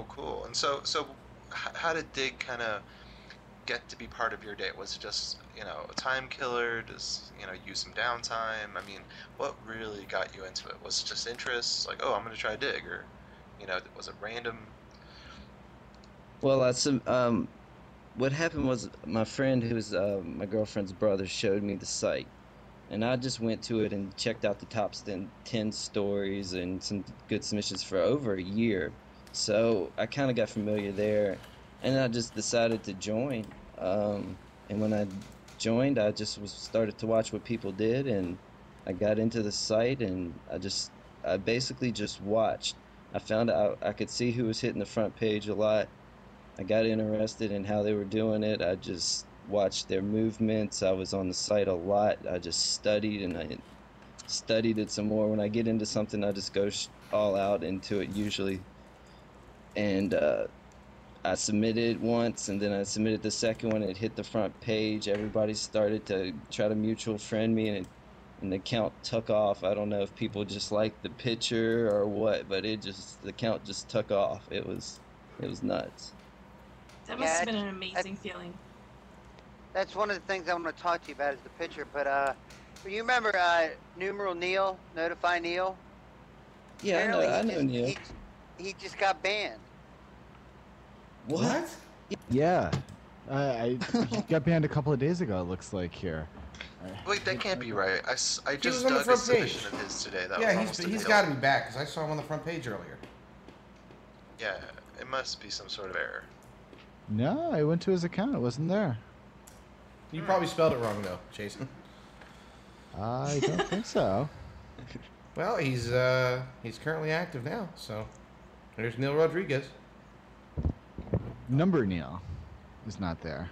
S6: Cool. And so how did Dig kind of get to be part of your day? Was it just a time killer? Just use some downtime? I mean, what really got you into it? Was it just interest, like, oh, I'm gonna try Dig, or was it random?
S7: Well, what happened was my friend, who's my girlfriend's brother, showed me the site, and I just went to it and checked out the top 10 stories and some good submissions for over a year. So I kind of got familiar there, and I just decided to join. And when I joined, I just started to watch what people did, and I got into the site, and I basically just watched. I found out I could see who was hitting the front page a lot. I got interested in how they were doing it. I just watched their movements. I was on the site a lot. I just studied, and I studied it some more. When I get into something, I just go all out into it usually. And I submitted once, and then I submitted the second one. It hit the front page. Everybody started to try to mutual friend me, and the account took off. I don't know if people just liked the picture or what, but the account just took off. It was nuts.
S5: That must have been an amazing feeling.
S4: That's one of the things I want to talk to you about is the picture. But you remember Numeral Neil, Notify Neil?
S7: Yeah,
S4: Apparently,
S7: I know Neil.
S4: he just got banned.
S7: What?
S3: Yeah. He got banned a couple of days ago, it looks like here.
S6: Wait, that can't be right. I
S2: He was
S6: just
S2: on the
S6: dug a
S2: front page.
S6: submission of his today. That was
S2: Yeah,
S6: almost
S2: he's
S6: a
S2: got to be back because I saw him on the front page earlier.
S6: Yeah, it must be some sort of error.
S3: No, I went to his account. It wasn't there.
S2: You probably spelled it wrong though, Jason.
S3: I don't think so.
S2: Well, he's currently active now, so there's Neil Rodriguez.
S3: Number Neil is not there.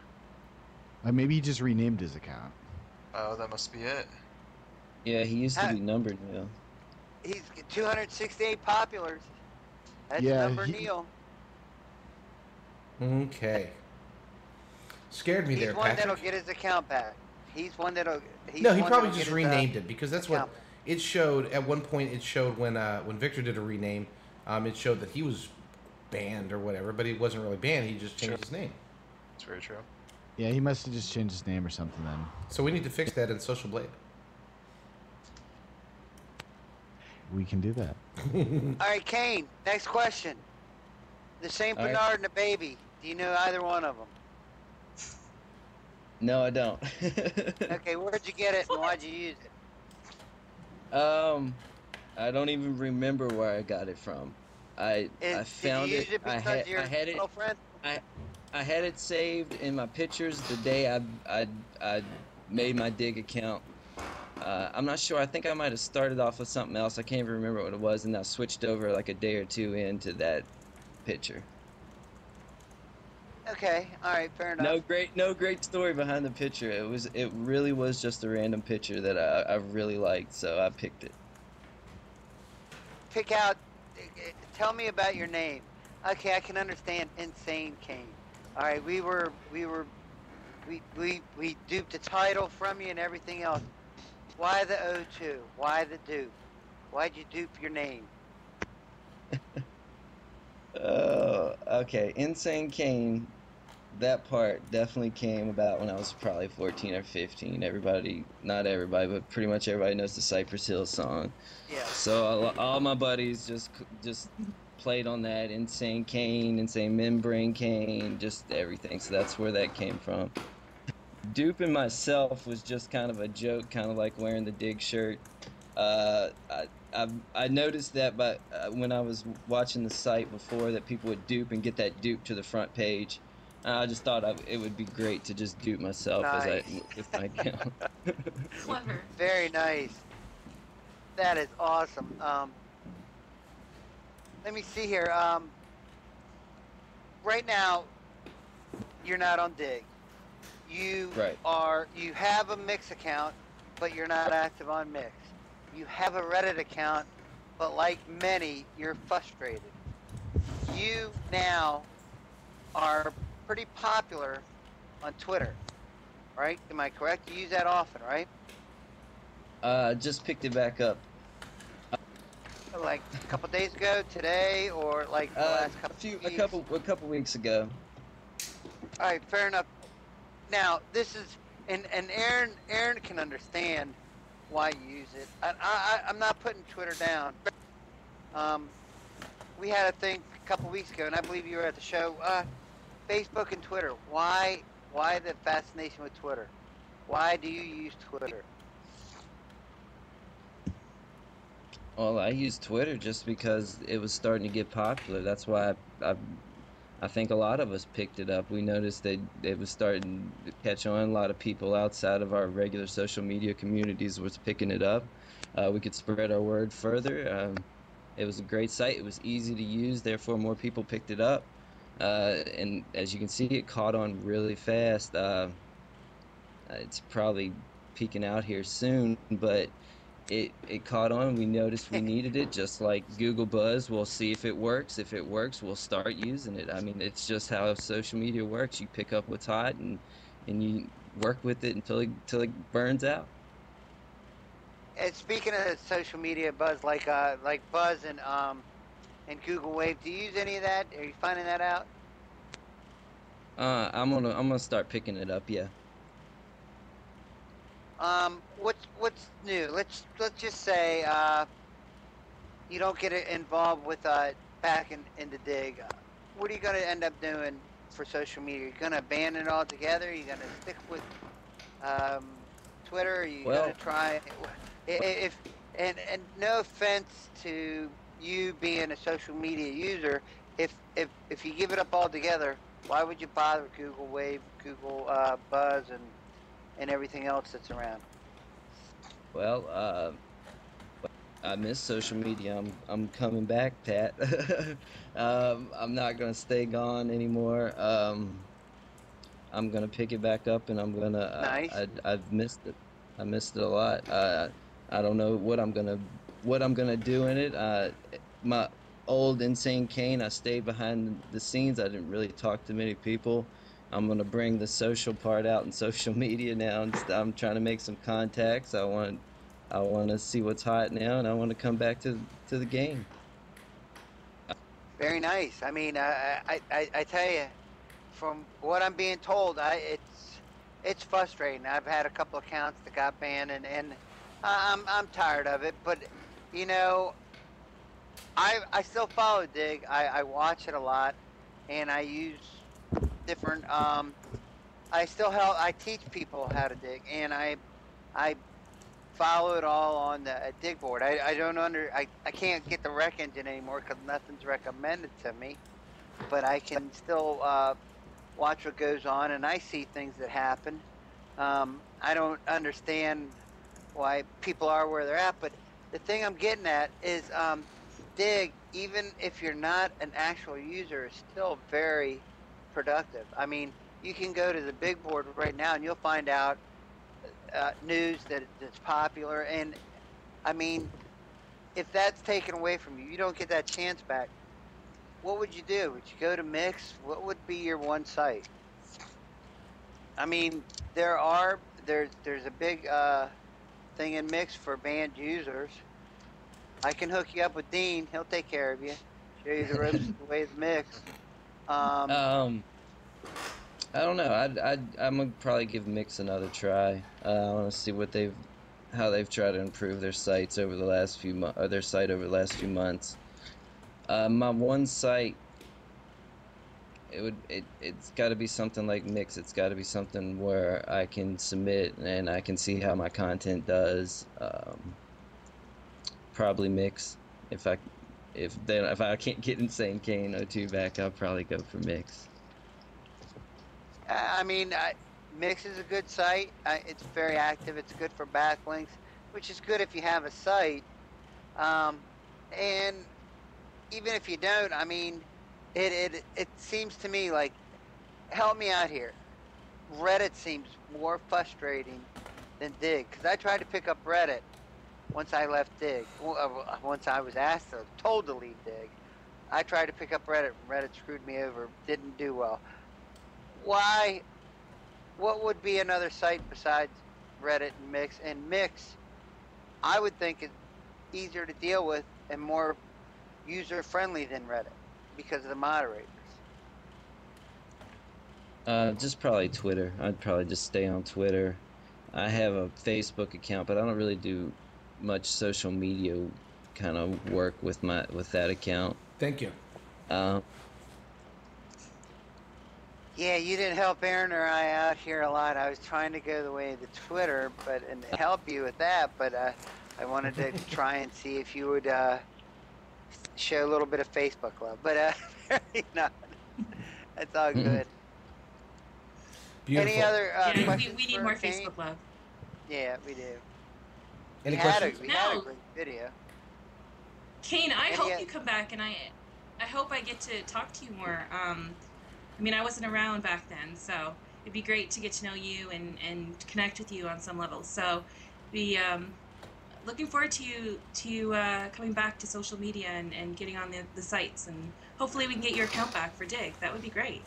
S3: Maybe he just renamed his account.
S6: Oh, that must be it.
S7: Yeah, he used to be number Neil.
S4: He's 268 populars. That's
S3: Yeah,
S4: number Neil.
S2: Okay. Scared me
S4: He's
S2: there,
S4: one
S2: Patrick.
S4: that'll get his account back. He's one that'll.
S2: No, he
S4: one
S2: probably
S4: that'll
S2: just
S4: get
S2: renamed it because that's what
S4: account.
S2: it showed. At one point, it showed when Victor did a rename. It showed that he was banned or whatever, but he wasn't really banned. He just changed his name.
S6: That's very true.
S3: Yeah, he must have just changed his name or something then.
S2: So we need to fix that in Social Blade.
S3: We can do that.
S4: All right, Kane. Next question. The Saint
S7: All right.
S4: Bernard and the baby. Do you know either one of them?
S7: No, I don't.
S4: Okay, where'd you get it and why'd you use it?
S7: I don't even remember where I got it from. I found
S4: Did you use it
S7: I
S4: because your
S7: I had it.
S4: girlfriend?
S7: I had it saved in my pictures the day I made my Digg account. I'm not sure. I think I might have started off with something else. I can't even remember what it was, and I switched over like a day or two into that picture.
S4: Okay, all right, fair enough.
S7: No great story behind the picture. It really was just a random picture that I really liked, so I picked it.
S4: Pick out. Tell me about your name. Okay, I can understand Insane Kane. All right, we duped the title from you and everything else. Why the O2? Why the dupe? Why'd you dupe your name?
S7: Oh, okay. Insane Kane, that part definitely came about when I was probably 14 or 15. Not everybody, but pretty much everybody knows the Cypress Hill song.
S4: Yeah.
S7: So all my buddies just played on that. Insane Kane, Insane Membrane Kane, just everything. So that's where that came from. Duping myself was just kind of a joke, kind of like wearing the Digg shirt. I noticed that, but when I was watching the site before, that people would dupe and get that dupe to the front page. I just thought it would be great to just dupe myself with my account.
S5: Clever.
S4: Very nice. That is awesome. Let me see here. Right now, you're not on Digg. You have a Mix account, but you're not active on Mix. You have a Reddit account, but like many, you're frustrated. You now are pretty popular on Twitter, right? Am I correct? You use that often, right?
S7: Just picked it back up.
S4: Like a couple days ago, today, or like the last couple weeks?
S7: A couple weeks ago.
S4: All right, fair enough. Now this is, and Aaron can understand why you use it. I'm not putting Twitter down. We had a thing a couple weeks ago, and I believe you were at the show. Facebook and Twitter. Why the fascination with Twitter? Why do you use Twitter?
S7: Well, I used Twitter just because it was starting to get popular. That's why I think a lot of us picked it up. We noticed that it was starting to catch on. A lot of people outside of our regular social media communities was picking it up. We could spread our word further. It was a great site. It was easy to use. Therefore, more people picked it up. And as you can see, it caught on really fast. It's probably peaking out here soon, but it caught on. We noticed we needed it, just like Google Buzz. We'll see if it works. If it works, we'll start using it. I mean, it's just how social media works. You pick up what's hot and you work with it until it burns out.
S4: And speaking of social media, Buzz, like Buzz and Google Wave, do you use any of that? Are you finding that out?
S7: I'm gonna start picking it up. Yeah.
S4: What's new? Let's just say you don't get involved with back into Dig, what are you going to end up doing for social media? You're going to abandon it altogether? Are you going to stick with um, Twitter? Are you going to
S7: Well,
S4: try if and no offense to you being a social media user, if you give it up altogether, why would you bother Google Wave, Google Buzz, and everything else that's around?
S7: well, I miss social media. I'm coming back, Pat. I'm not gonna stay gone anymore. I'm gonna pick it back up, and I'm gonna.
S4: Nice.
S7: I've missed it. I missed it a lot. I don't know what I'm gonna do in it. My old Insane Kane, I stayed behind the scenes. I didn't really talk to many people. I'm gonna bring the social part out in social media now, and I'm trying to make some contacts. I want to see what's hot now, and I want to come back to the game.
S4: Very nice. I mean, I tell you, from what I'm being told, it's frustrating. I've had a couple accounts that got banned, and I'm tired of it. But you know, I still follow Dig. I watch it a lot, and I use different. I still help. I teach people how to dig, and I follow it all on the dig board. I don't I can't get the rec engine anymore because nothing's recommended to me. But I can still watch what goes on, and I see things that happen. I don't understand why people are where they're at, but the thing I'm getting at is Dig, even if you're not an actual user, is still very productive. I mean, you can go to the big board right now, and you'll find out news that's popular. And I mean, if that's taken away from you, you don't get that chance back. What would you do? Would you go to Mix? What would be your one site? I mean, there's a big thing in Mix for banned users. I can hook you up with Dean. He'll take care of you. Show you the ropes of the way of Mix.
S7: Um, I don't know. I'm gonna probably give Mix another try. I want to see how they've tried to improve their sites over the last their site over the last few months. My one site, it's got to be something like Mix. It's got to be something where I can submit and I can see how my content does. Probably Mix. If I can't get Insane Kane O2 back, I'll probably go for Mix.
S4: I mean, Mix is a good site. It's very active. It's good for backlinks, which is good if you have a site. And even if you don't, I mean, it seems to me like, help me out here. Reddit seems more frustrating than Dig, because I tried to pick up Reddit once I left Dig. Once I was told to leave Dig. I tried to pick up Reddit, and Reddit screwed me over. Didn't do well. Why? What would be another site besides Reddit and Mix? And Mix, I would think it's easier to deal with and more user friendly than Reddit because of the moderators.
S7: Just probably Twitter. I'd probably just stay on Twitter. I have a Facebook account, but I don't really do much social media kind of work with that account.
S2: Thank you.
S4: Yeah, you didn't help Aaron or I out here a lot. I was trying to go the way of the Twitter, and help you with that, but I wanted to try and see if you would show a little bit of Facebook love. But not. That's all good.
S2: Beautiful.
S4: Any other
S5: Yeah,
S4: questions?
S5: we need
S4: for
S5: more
S4: Kane?
S5: Facebook love.
S4: Yeah, we do.
S2: Any
S4: We had
S2: questions?
S4: a great video.
S5: Kane, I
S4: Any
S5: hope
S4: oth-
S5: you come back, and I hope I get to talk to you more. I mean, I wasn't around back then, so it'd be great to get to know you and connect with you on some level. So, be looking forward to you coming back to social media and getting on the sites, and hopefully we can get your account back for Dig. That would be great.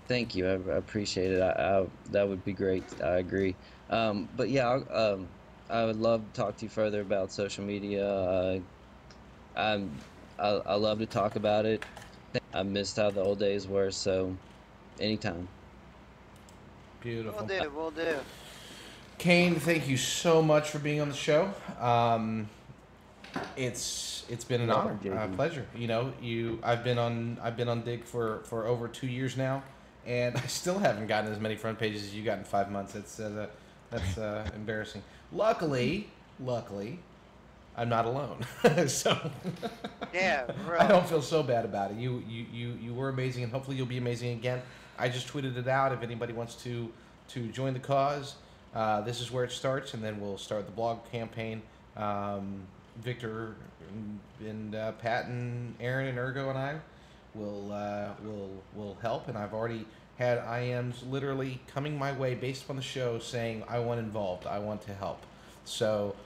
S7: Thank you. I appreciate it. That would be great. I agree. But yeah, I would love to talk to you further about social media. I love to talk about it. I missed how the old days were, so anytime.
S2: Beautiful.
S4: We'll do.
S2: Kane, thank you so much for being on the show. It's been an
S3: Welcome,
S2: honor,
S3: JD.
S2: pleasure. You know, I've been on Digg for over 2 years now, and I still haven't gotten as many front pages as you got in 5 months. That's embarrassing. Luckily, I'm not alone, so
S4: Yeah, for
S2: I
S4: real.
S2: don't feel so bad about it. You were amazing, and hopefully you'll be amazing again. I just tweeted it out. If anybody wants to join the cause, this is where it starts, and then we'll start the blog campaign. Victor and Pat and Aaron and Urgo and I will help, and I've already had IMs literally coming my way based upon the show saying I want involved, I want to help. So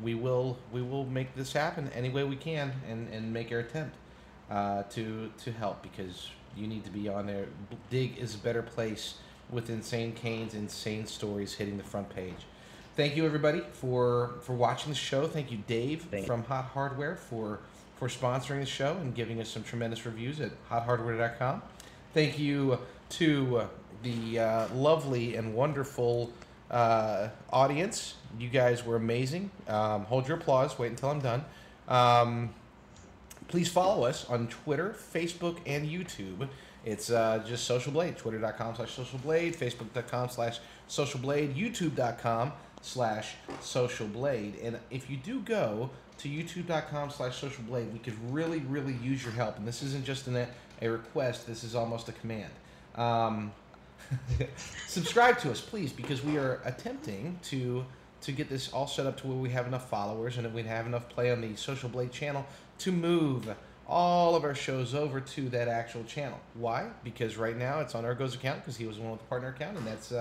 S2: we will make this happen any way we can and make our attempt to help, because you need to be on there. Digg is a better place with Insane Kane's insane stories hitting the front page. Thank you everybody for watching the show. Thank you Dave from Hot Hardware for sponsoring the show and giving us some tremendous reviews at hothardware.com. Thank you to the lovely and wonderful audience. You guys were amazing. Hold your applause. Wait until I'm done. Please follow us on Twitter, Facebook, and YouTube. It's just Social Blade. Twitter.com/Social Blade, Facebook.com/Social Blade, YouTube.com/Social Blade. And if you do go to YouTube.com/Social Blade, we could really, really use your help. And this isn't just a request, this is almost a command. Subscribe to us, please, because we are attempting to get this all set up to where we have enough followers and that we have enough play on the Social Blade channel to move all of our shows over to that actual channel. Why? Because right now it's on Urgo's account because he was the one with the partner account, and that's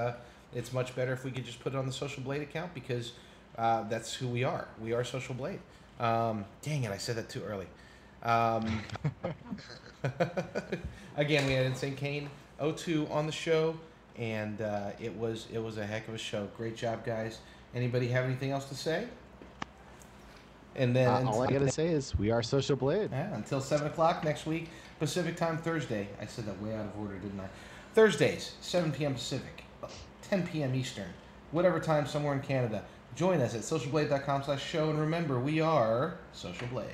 S2: it's much better if we could just put it on the Social Blade account because that's who we are. We are Social Blade. Dang it, I said that too early. Again, we had Insane Kane 02 on the show, and it was a heck of a show. Great job, guys. Anybody have anything else to say? And then
S3: All I gotta say is we are Social Blade.
S2: yeah, until 7 o'clock next week, Pacific time, Thursday. I said that way out of order, didn't I? Thursdays, 7 p.m. Pacific, 10 p.m. Eastern, whatever time somewhere in Canada. Join us at socialblade.com/show, and remember, we are Social Blade.